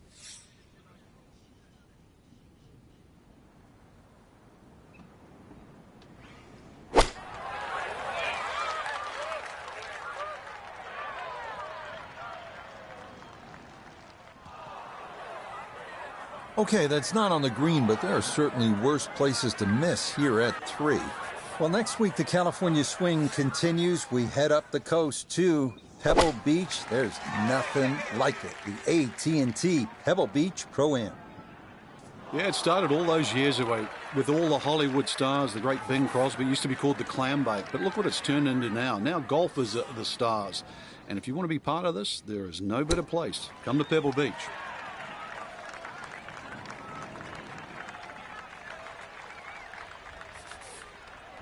Okay, that's not on the green, but there are certainly worse places to miss here at 3. Well, next week the California swing continues. We head up the coast to Pebble Beach. There's nothing like it. The AT&T Pebble Beach Pro-Am. Yeah, it started all those years ago with all the Hollywood stars. The great Bing Crosby used to be called the clam bake, but look what it's turned into now. Now golfers are the stars. And if you want to be part of this, there is no better place. Come to Pebble Beach.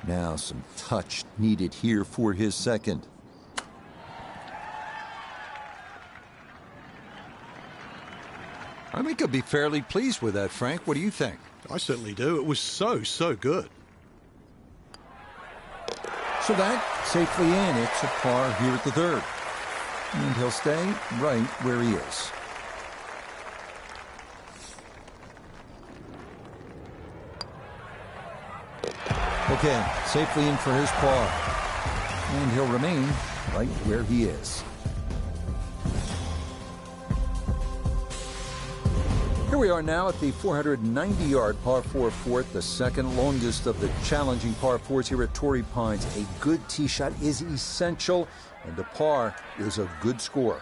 Now some touch needed here for his second. I think he'll be fairly pleased with that, Frank. What do you think? I certainly do. It was so good. So that safely in. It's a par here at the third. And he'll stay right where he is. Okay, safely in for his par. And he'll remain right where he is. Here we are now at the 490-yard par 4 fourth, the second longest of the challenging par 4s here at Torrey Pines. A good tee shot is essential, and a par is a good score.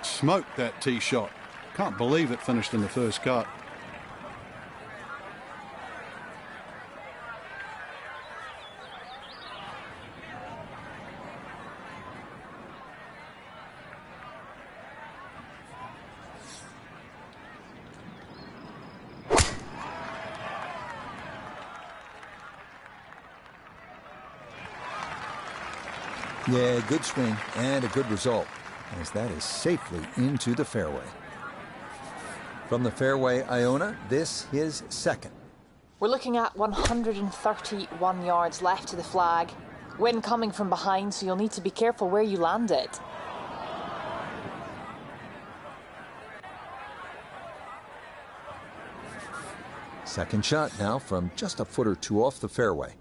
Smoked that tee shot. Can't believe it finished in the first cut. Yeah, good swing and a good result, as that is safely into the fairway. From the fairway, Iona, this is second. We're looking at 131 yards left to the flag. Wind coming from behind, so you'll need to be careful where you land it. Second shot now from just a foot or two off the fairway.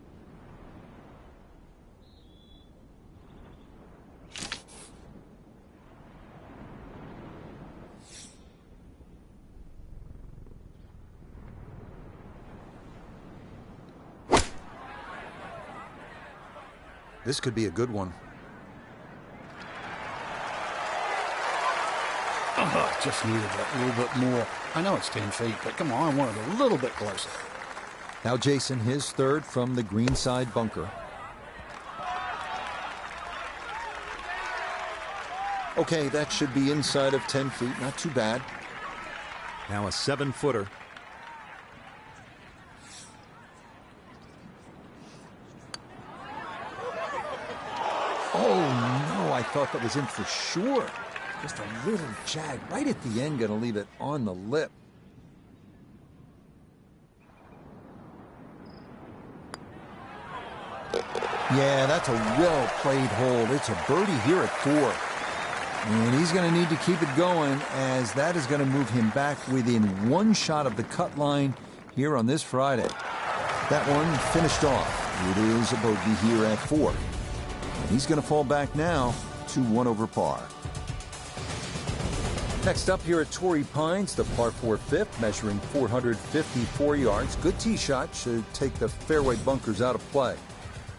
This could be a good one. Oh, just needed that little bit more. I know it's 10 feet, but come on, I want it a little bit closer. Now Jason, his third from the greenside bunker. Okay, that should be inside of 10 feet, not too bad. Now a 7-footer. Oh, no, I thought that was in for sure. Just a little jag right at the end, going to leave it on the lip. Yeah, that's a well-played hole. It's a birdie here at 4. And he's going to need to keep it going, as that is going to move him back within one shot of the cut line here on this Friday. That one finished off. It is a bogey here at 4. And he's going to fall back now to 1 over par. Next up here at Torrey Pines, the par 4 fifth, measuring 454 yards. Good tee shot should take the fairway bunkers out of play.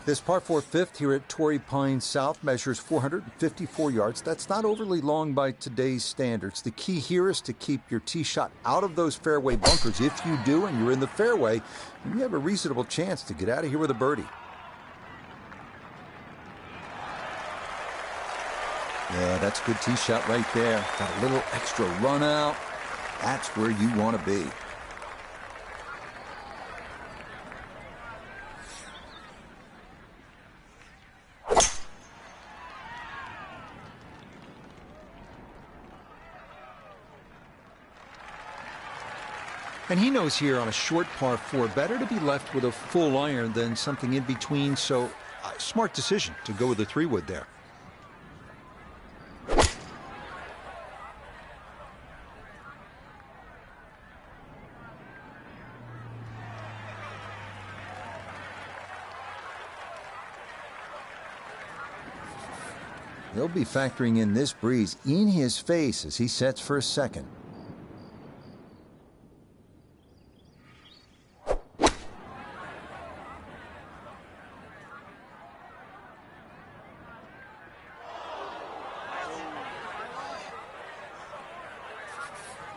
This par 4 fifth here at Torrey Pines South measures 454 yards. That's not overly long by today's standards. The key here is to keep your tee shot out of those fairway bunkers. If you do and you're in the fairway, you have a reasonable chance to get out of here with a birdie. Yeah, that's a good tee shot right there. Got a little extra run out. That's where you want to be. And he knows here on a short par 4, better to be left with a full iron than something in between, so smart decision to go with the 3-wood there. He'll be factoring in this breeze in his face as he sets for a second.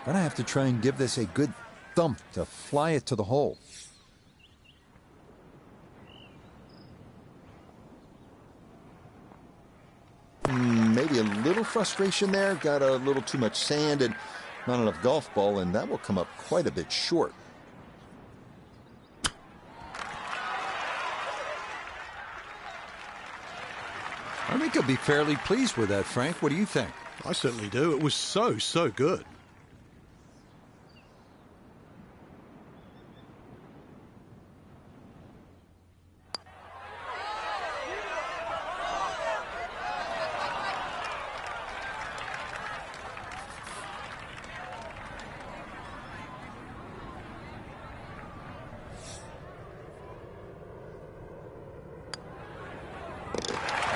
Gonna have to try and give this a good thump to fly it to the hole. Maybe a little frustration there. Got a little too much sand and not enough golf ball, and that will come up quite a bit short. I think he'll be fairly pleased with that, Frank. What do you think? I certainly do. It was so good.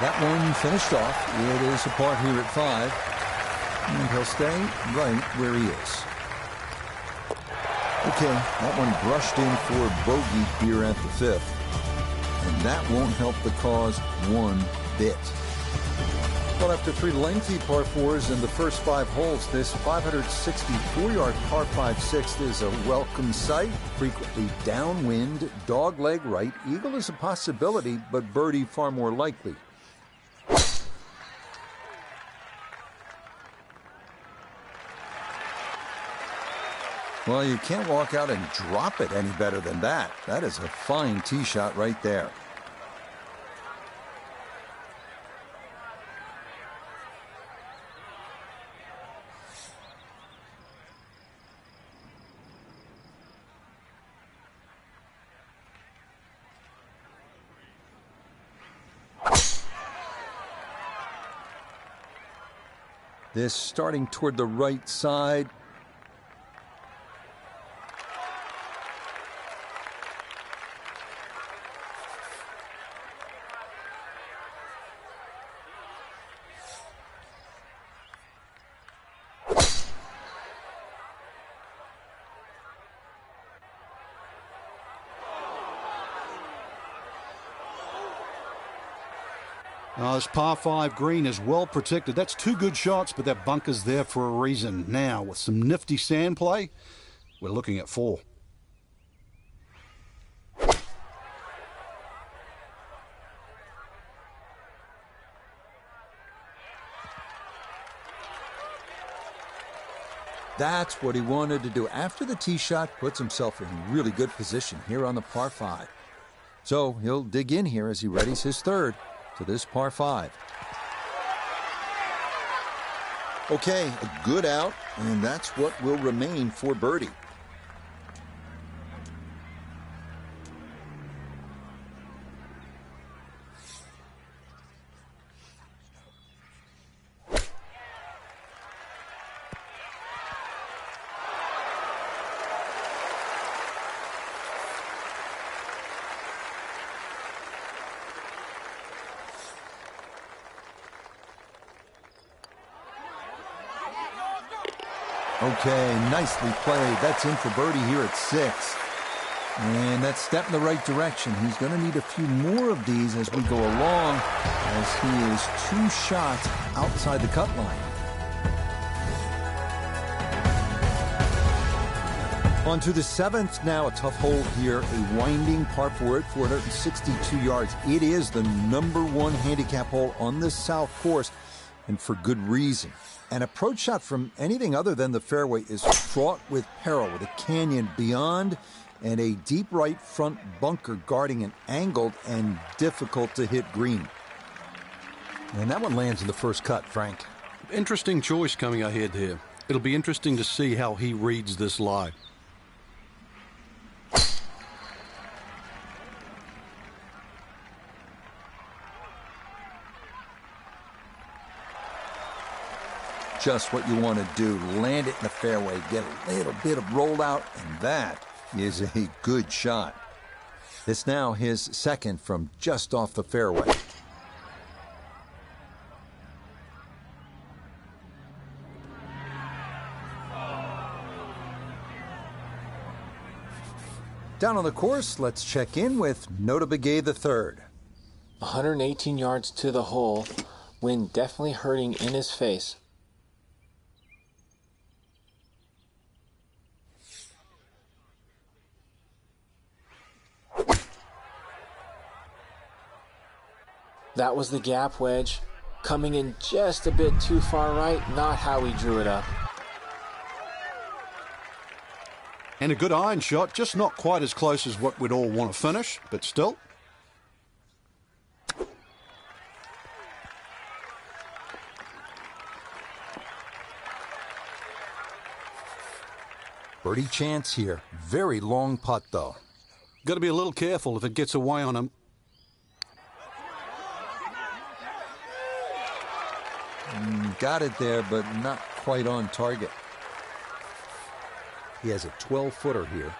That one finished off. It is a par here at 5. And he'll stay right where he is. Okay, that one brushed in for bogey here at the 5th. And that won't help the cause one bit. Well, after 3 lengthy par 4s in the first 5 holes, this 564-yard par 5/6 is a welcome sight. Frequently downwind, dogleg right. Eagle is a possibility, but birdie far more likely. Well, you can't walk out and drop it any better than that. That is a fine tee shot right there. This starting toward the right side. This par 5 green is well protected. That's 2 good shots, but that bunker's there for a reason. Now, with some nifty sand play, we're looking at 4. That's what he wanted to do. After the tee shot, puts himself in really good position here on the par 5. So he'll dig in here as he readies his 3rd to this par 5. Okay, a good out, and that's what will remain for birdie. Okay, nicely played. That's in for birdie here at 6. And that step in the right direction. He's going to need a few more of these as we go along, as he is 2 shots outside the cut line. On to the 7th now, a tough hole here, a winding par 4 at 462 yards. It is the #1 handicap hole on the south course, and for good reason. An approach shot from anything other than the fairway is fraught with peril, with a canyon beyond and a deep right front bunker guarding an angled and difficult to hit green. And that one lands in the first cut, Frank. Interesting choice coming ahead here. It'll be interesting to see how he reads this lie. Just what you want to do. Land it in the fairway, get a little bit of rolled out, and that is a good shot. This now his 2nd from just off the fairway. Down on the course, let's check in with Nota Begay III. 118 yards to the hole. Wind definitely hurting in his face. That was the gap wedge, coming in just a bit too far right, not how he drew it up. And a good iron shot, just not quite as close as what we'd all want to finish, but still. Birdie chance here. Very long putt, though. Got to be a little careful if it gets away on him. Got it there, but not quite on target. He has a 12-footer here.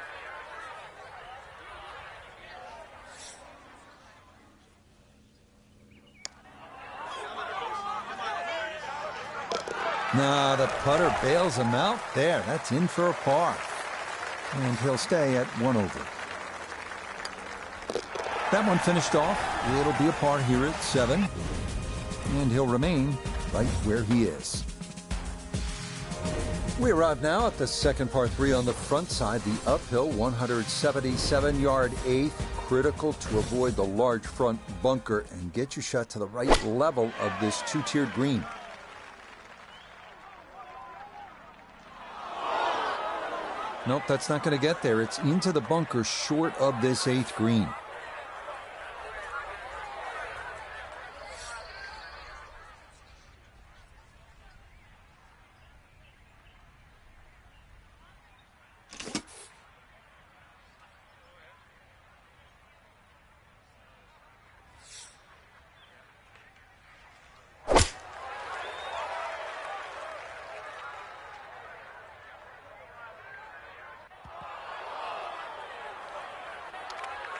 Now the putter bails him out. There, that's in for a par. And he'll stay at 1 over. That one finished off. It'll be a par here at 7. And he'll remain right where he is. We arrive now at the second par 3 on the front side. The uphill 177-yard 8th. Critical to avoid the large front bunker and get your shot to the right level of this 2-tiered green. Nope, that's not going to get there. It's into the bunker short of this 8th green.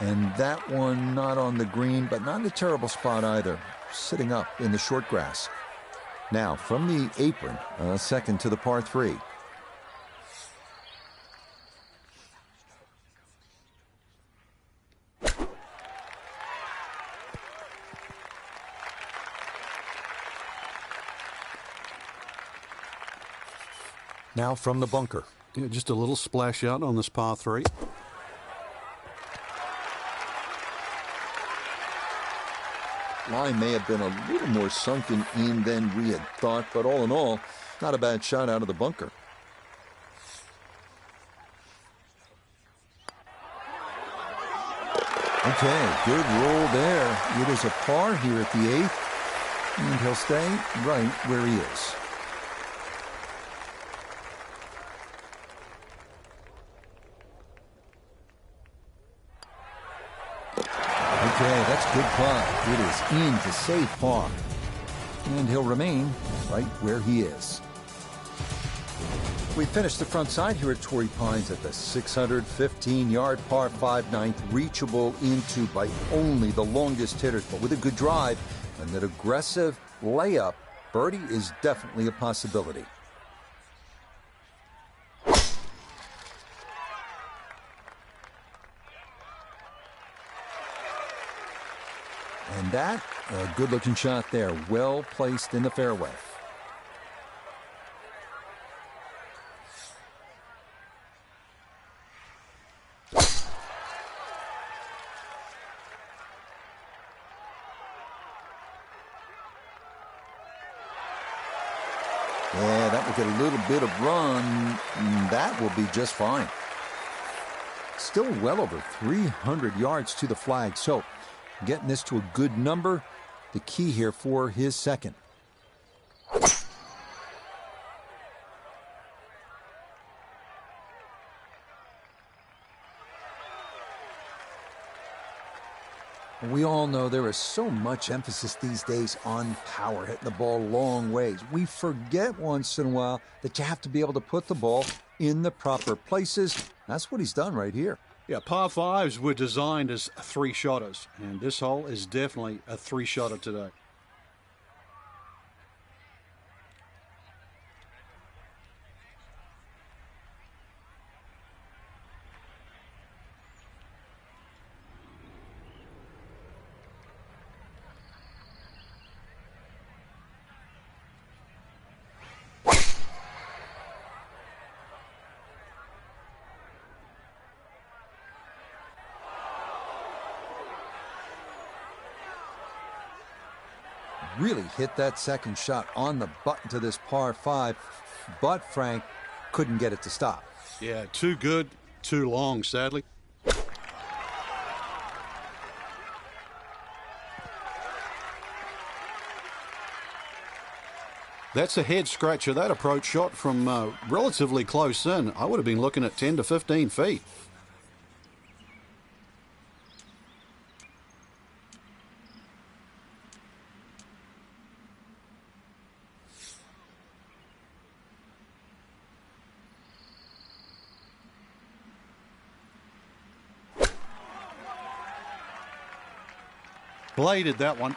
And that one not on the green, but not in a terrible spot either. Sitting up in the short grass. Now, from the apron, second to the par 3. Now from the bunker. Yeah, just a little splash out on this par 3. Line may have been a little more sunken in than we had thought, but all in all, not a bad shot out of the bunker. Okay, good roll there. It is a par here at the 8th, and he'll stay right where he is. Okay, that's good putt. It is in to save par. And he'll remain right where he is. We finished the front side here at Torrey Pines at the 615-yard par 5 9th, reachable into by only the longest hitters, but with a good drive and an aggressive layup, birdie is definitely a possibility. And that, a good-looking shot there, well placed in the fairway. Yeah, that will get a little bit of run. That will be just fine. Still well over 300 yards to the flag, so getting this to a good number, the key here for his second. We all know there is so much emphasis these days on power, hitting the ball long ways. We forget once in a while that you have to be able to put the ball in the proper places. That's what he's done right here. Yeah, par 5s were designed as 3-shotters, and this hole is definitely a 3-shotter today. Really hit that second shot on the button to this par 5, but Frank couldn't get it to stop. Yeah, too good, too long, sadly. That's a head scratcher. That approach shot from relatively close in. I would have been looking at 10 to 15 feet. Bladed that one.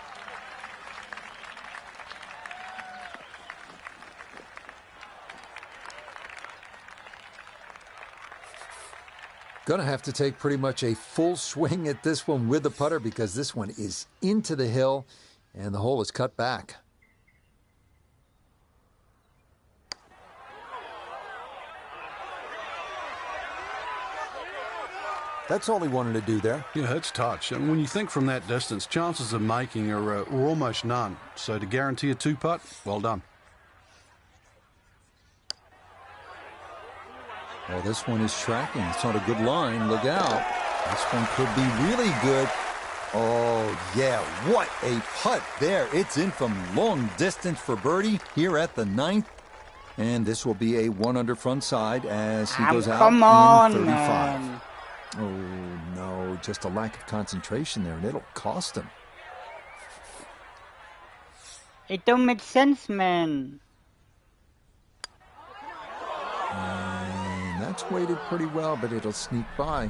Gonna have to take pretty much a full swing at this one with the putter because this one is into the hill and the hole is cut back. That's all he wanted to do there. Yeah, it's touch. And when you think from that distance, chances of making are almost none. So to guarantee a two-putt, well done. Well, this one is tracking. It's not a good line. Look out. This one could be really good. Oh, yeah. What a putt there. It's in from long distance for birdie here at the 9th. And this will be a 1-under front side as he goes out in 35. Man. Oh, no. Just a lack of concentration there, and it'll cost him. It don't make sense, man. That's weighted pretty well, but it'll sneak by.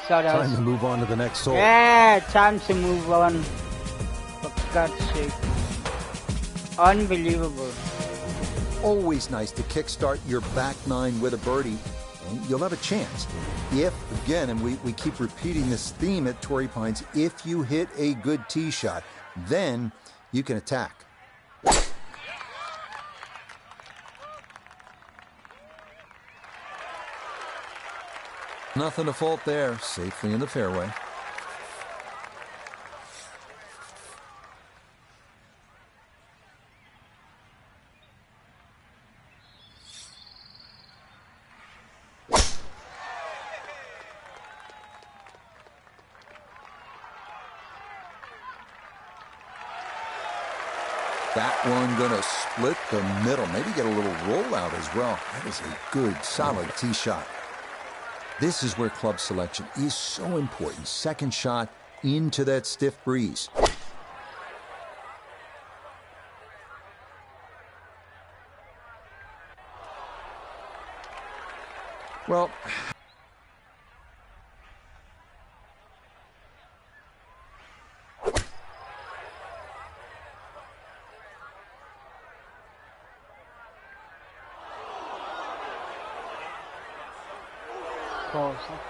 Time to move on to the next hole. Yeah, time to move on. For God's sake. Unbelievable. Always nice to kickstart your back nine with a birdie, and you'll have a chance. If, again, and we keep repeating this theme at Torrey Pines, if you hit a good tee shot, then you can attack. Nothing to fault there, safely in the fairway. That one gonna split the middle, maybe get a little rollout as well. That is a good, solid tee shot. This is where club selection is so important. Second shot into that stiff breeze. Well,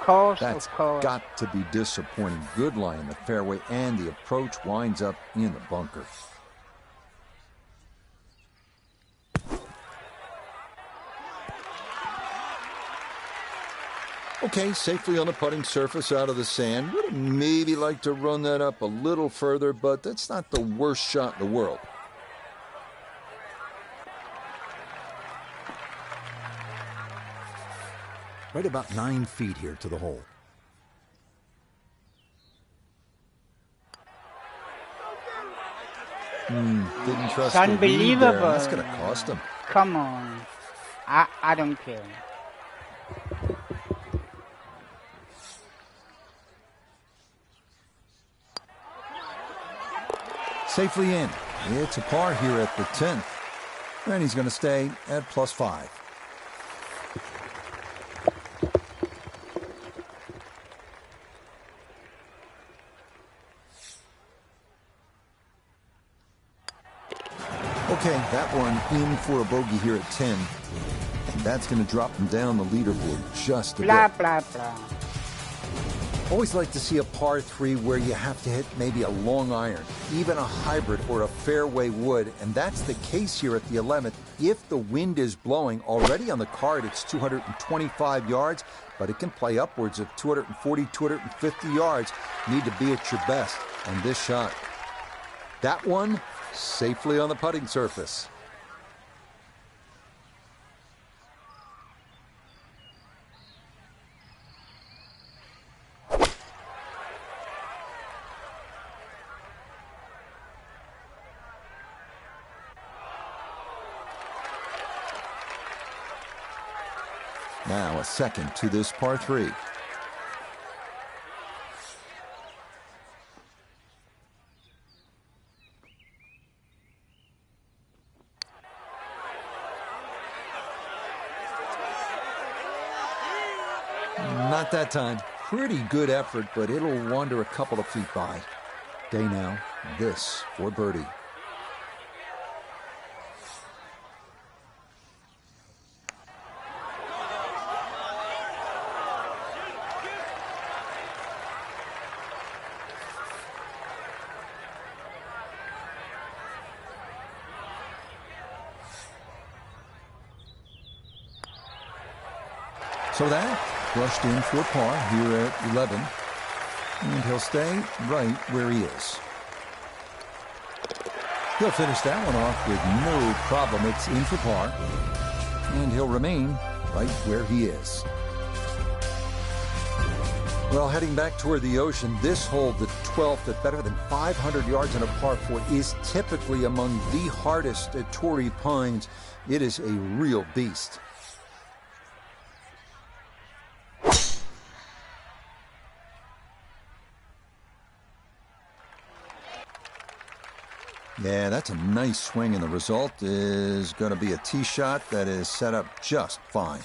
Of course. got to be disappointing. Good lie in the fairway, and the approach winds up in the bunker. Okay, safely on the putting surface out of the sand. Would have maybe like to run that up a little further, but that's not the worst shot in the world. Right about 9 feet here to the hole. Didn't trust the lead there. That's going to cost him. Come on. I don't care. Safely in. It's a par here at the 10th. And he's going to stay at +5. Okay, that one in for a bogey here at 10. And that's going to drop him down the leaderboard just a bit. Blah, blah. Always like to see a par 3 where you have to hit maybe a long iron, even a hybrid or a fairway wood, and that's the case here at the 11th. If the wind is blowing, already on the card it's 225 yards, but it can play upwards of 240, 250 yards. You need to be at your best on this shot. That one safely on the putting surface. Now a second to this par 3. Not that time. Pretty good effort, but it'll wander a couple of feet by. Day now, this for birdie. So that brushed in for par here at 11. And he'll stay right where he is. He'll finish that one off with no problem. It's in for par. And he'll remain right where he is. Well, heading back toward the ocean, this hole, the 12th at better than 500 yards on a par 4, is typically among the hardest at Torrey Pines. It is a real beast. Yeah, that's a nice swing, and the result is going to be a tee shot that is set up just fine.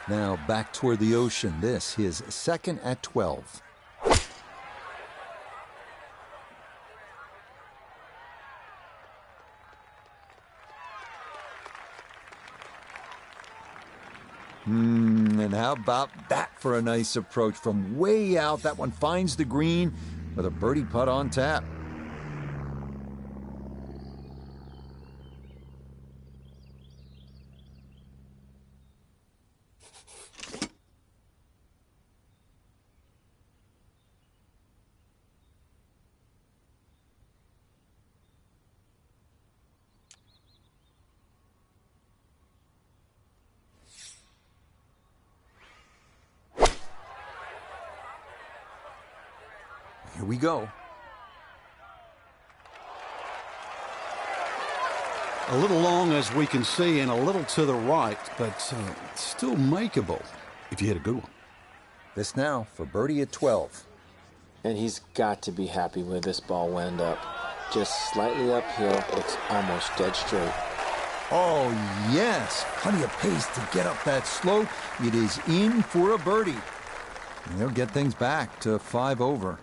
Now back toward the ocean. This his second at 12. And how about that for a nice approach from way out? That one finds the green with a birdie putt on tap. Here we go. A little long, as we can see, and a little to the right, but still makeable if you hit a good one. This now for birdie at 12. And he's got to be happy with this ball wind up. Just slightly uphill, it's almost dead straight. Oh, yes. Plenty of pace to get up that slope. It is in for a birdie. And they'll get things back to 5 over.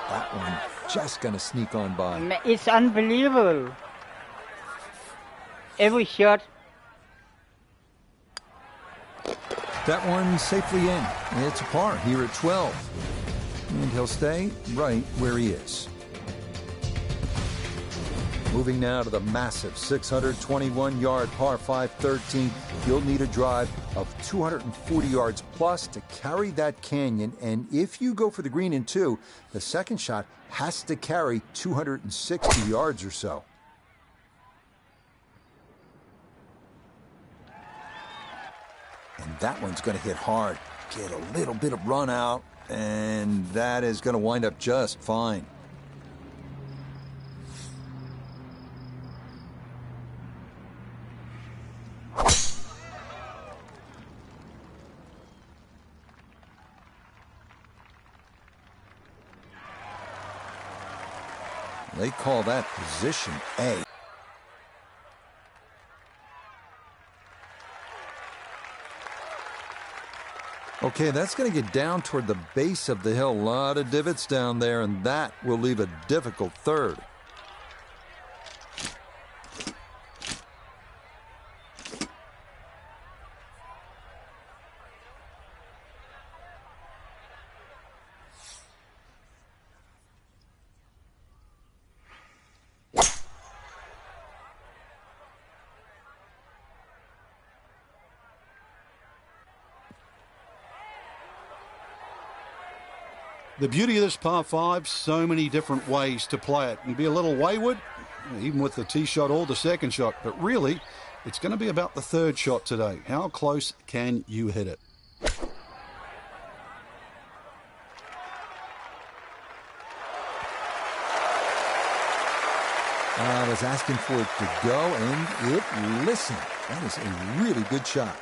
That one just going to sneak on by. It's unbelievable. Every shot. That one safely in. It's a par here at 12. And he'll stay right where he is. Moving now to the massive 621-yard par 5 13. You'll need a drive of 240 yards plus to carry that canyon. And if you go for the green in 2, the second shot has to carry 260 yards or so. And that one's going to hit hard. Get a little bit of run out, and that is going to wind up just fine. They call that position A. Okay, that's going to get down toward the base of the hill. A lot of divots down there, and that will leave a difficult third. The beauty of this par 5, so many different ways to play it. And be a little wayward, even with the tee shot or the second shot. But really, it's going to be about the third shot today. How close can you hit it? I was asking for it to go, and it listened. That is a really good shot.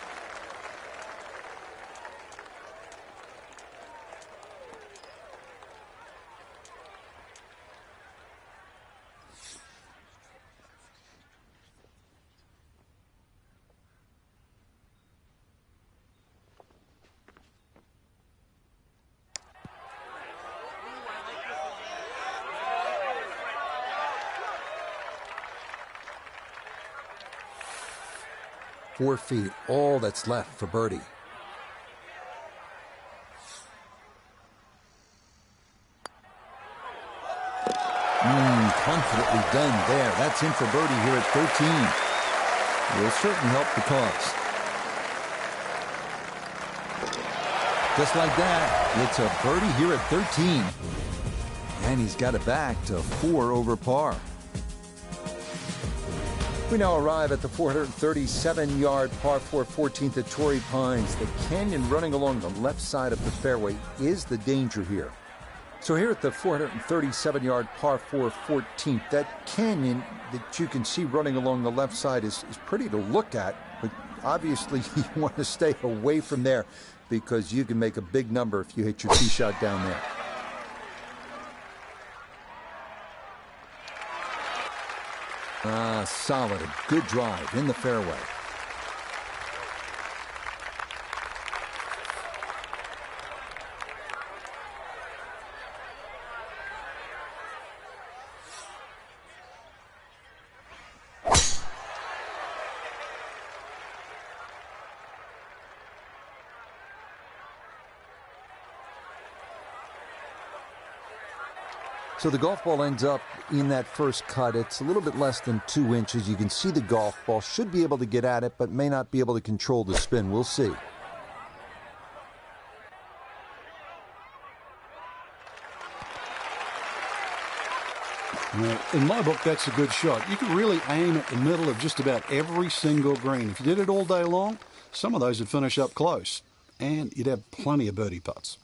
4 feet, all that's left for birdie. Confidently done there. That's in for birdie here at 13. Will certainly help the cause. Just like that, it's a birdie here at 13. And he's got it back to 4 over par. We now arrive at the 437-yard par 4 14th at Torrey Pines. The canyon running along the left side of the fairway is the danger here. So here at the 437-yard par 4 14th, that canyon that you can see running along the left side is pretty to look at, but obviously you want to stay away from there because you can make a big number if you hit your tee shot down there. Solid, a good drive in the fairway. So the golf ball ends up in that first cut. It's a little bit less than 2 inches. You can see the golf ball. Should be able to get at it, but may not be able to control the spin. We'll see. Now, in my book, that's a good shot. You can really aim at the middle of just about every single green. If you did it all day long, some of those would finish up close, and you'd have plenty of birdie putts.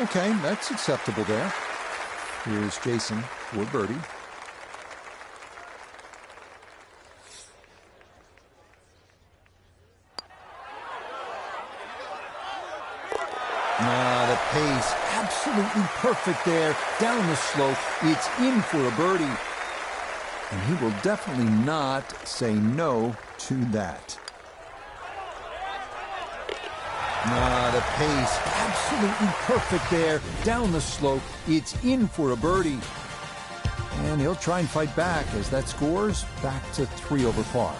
Okay, that's acceptable there. Here's Jason for birdie. The pace, absolutely perfect there. Down the slope, it's in for a birdie. And he will definitely not say no to that. The pace, absolutely perfect there. Down the slope, it's in for a birdie. And he'll try and fight back as that scores back to 3 over par.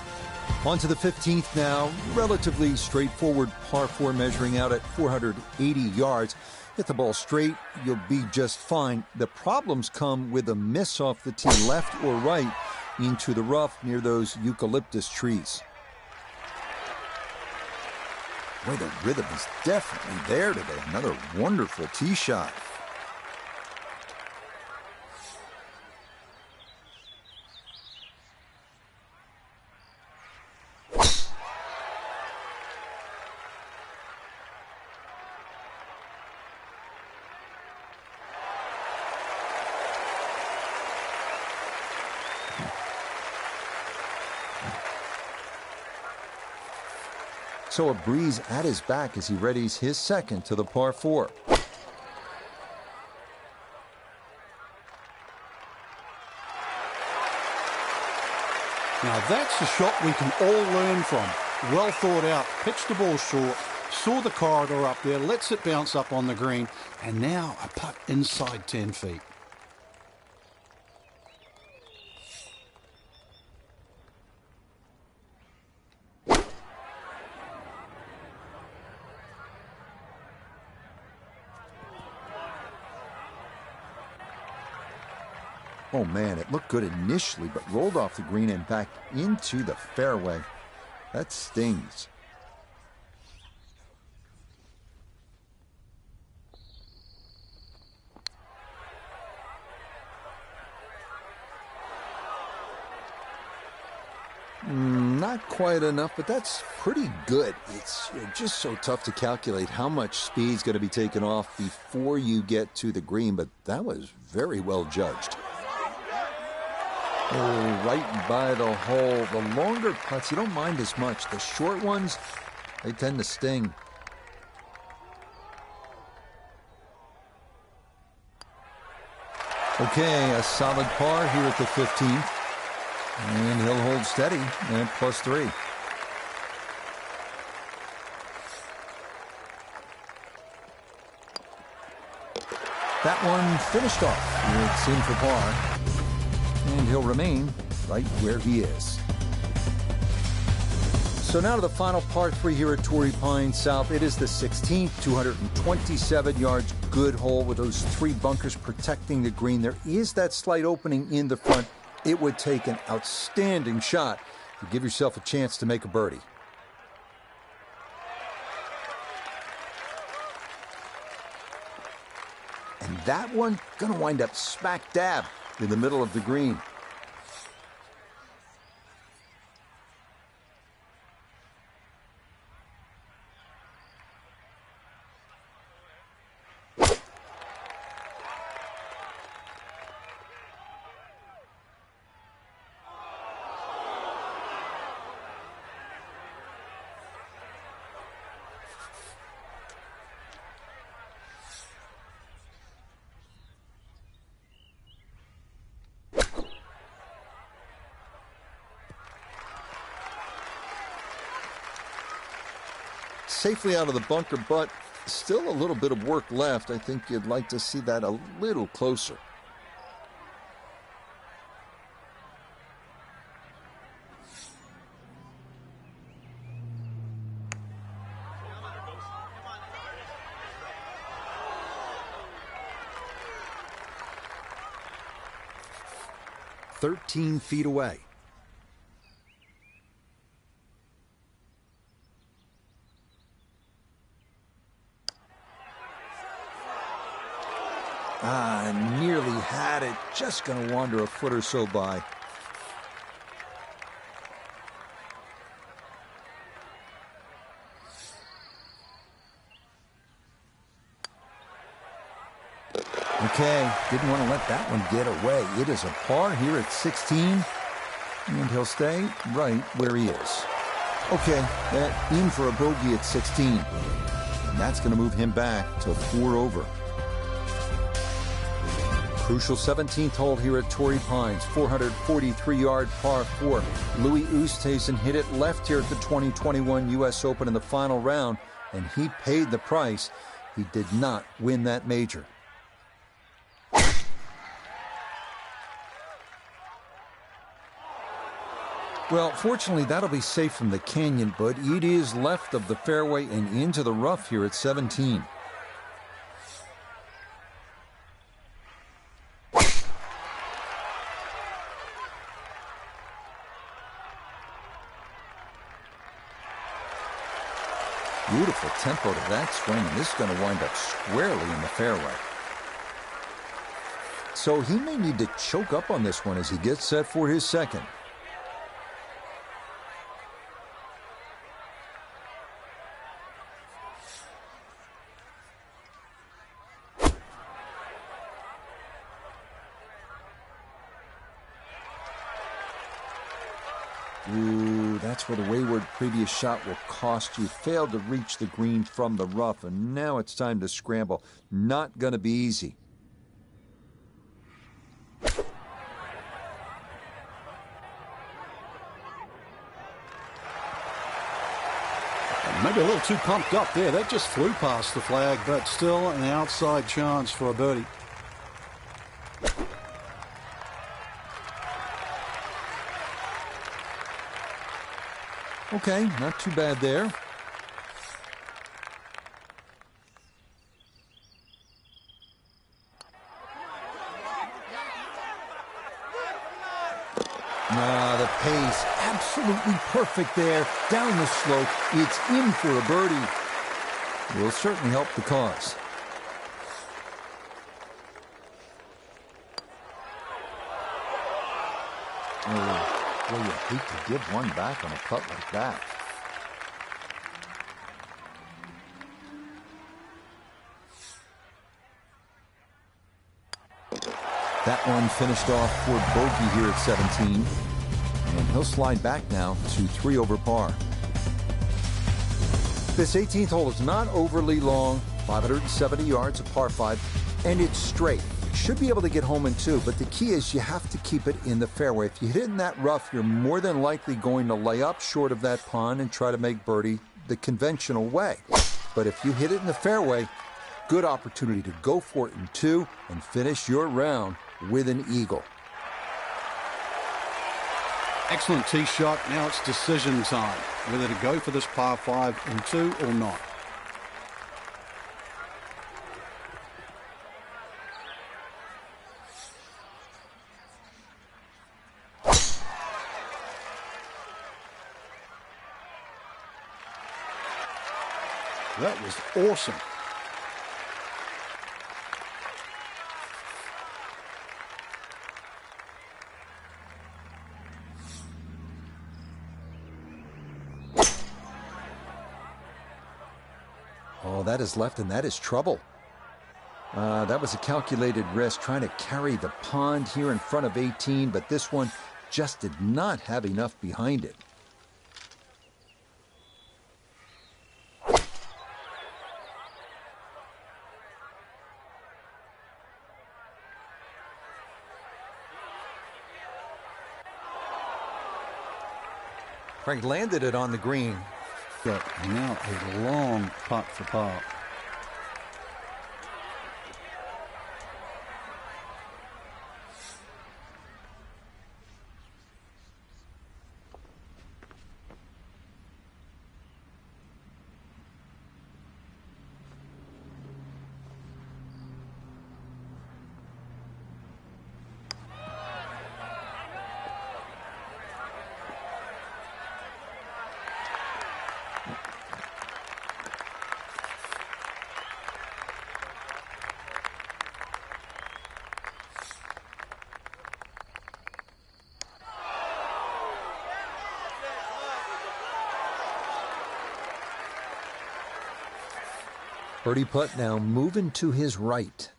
On to the 15th now. Relatively straightforward par 4 measuring out at 480 yards. Hit the ball straight, you'll be just fine. The problems come with a miss off the tee left or right into the rough near those eucalyptus trees. Boy, the rhythm is definitely there today. Another wonderful tee shot. So a breeze at his back as he readies his second to the par 4. Now that's a shot we can all learn from. Well thought out, pitched the ball short, saw the corridor up there, lets it bounce up on the green, and now a putt inside 10 feet. Oh man, it looked good initially, but rolled off the green and back into the fairway. That stings. Not quite enough, but that's pretty good. It's just so tough to calculate how much speed's going to be taken off before you get to the green, but that was very well judged. Oh, right by the hole. The longer putts, you don't mind as much. The short ones, they tend to sting. Okay, a solid par here at the 15th. And he'll hold steady at +3. That one finished off. It's in for par. And he'll remain right where he is. So now to the final par 3 here at Torrey Pines South. It is the 16th, 227 yards, good hole with those 3 bunkers protecting the green. There is that slight opening in the front. It would take an outstanding shot to give yourself a chance to make a birdie. And that one gonna wind up smack dab in the middle of the green. Safely out of the bunker, but still a little bit of work left. I think you'd like to see that a little closer. "13 feet away." Nearly had it. Just going to wander a foot or so by. Okay, didn't want to let that one get away. It is a par here at 16, and he'll stay right where he is. Okay, in for a bogey at 16, and that's going to move him back to 4 over. Crucial 17th hole here at Torrey Pines, 443-yard par 4. Louis Oosthuizen hit it left here at the 2021 U.S. Open in the final round, and he paid the price. He did not win that major. Well, fortunately, that'll be safe from the canyon, but it is left of the fairway and into the rough here at 17. Beautiful tempo to that swing, and this is going to wind up squarely in the fairway. So he may need to choke up on this one as he gets set for his second. Ooh, that's where the wayward previous shot will cost you. Failed to reach the green from the rough, and now it's time to scramble. Not going to be easy. Maybe a little too pumped up there. That just flew past the flag, but still an outside chance for a birdie. Okay, not too bad there. The pace, absolutely perfect there. Down the slope, it's in for a birdie. Will certainly help the cause. Oh, boy, you hate to give one back on a putt like that. That one finished off for bogey here at 17. And he'll slide back now to 3 over par. This 18th hole is not overly long, 570 yards, a par 5, and it's straight. Should be able to get home in 2, but the key is you have to keep it in the fairway. If you hit it in that rough, you're more than likely going to lay up short of that pond and try to make birdie the conventional way. But if you hit it in the fairway, good opportunity to go for it in 2 and finish your round with an eagle. Excellent tee shot. Now it's decision time, whether to go for this par 5 in 2 or not. That was awesome. Oh, that is left, and that is trouble. That was a calculated risk, trying to carry the pond here in front of 18, but this one just did not have enough behind it. Frank landed it on the green. Got now a long putt for par. Birdie putt now moving to his right.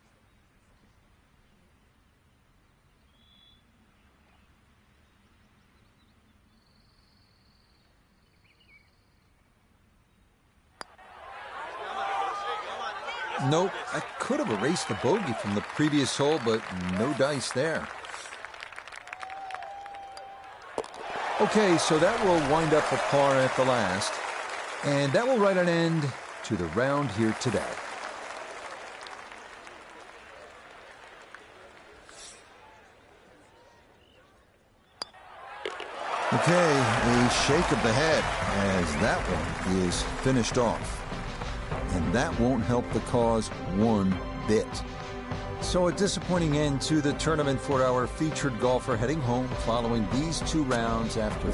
Nope, I could have erased the bogey from the previous hole, but no dice there. Okay, so that will wind up a par at the last, and that will write an end to the round here today. Okay, a shake of the head as that one is finished off. And that won't help the cause one bit. So a disappointing end to the tournament for our featured golfer heading home following these 2 rounds after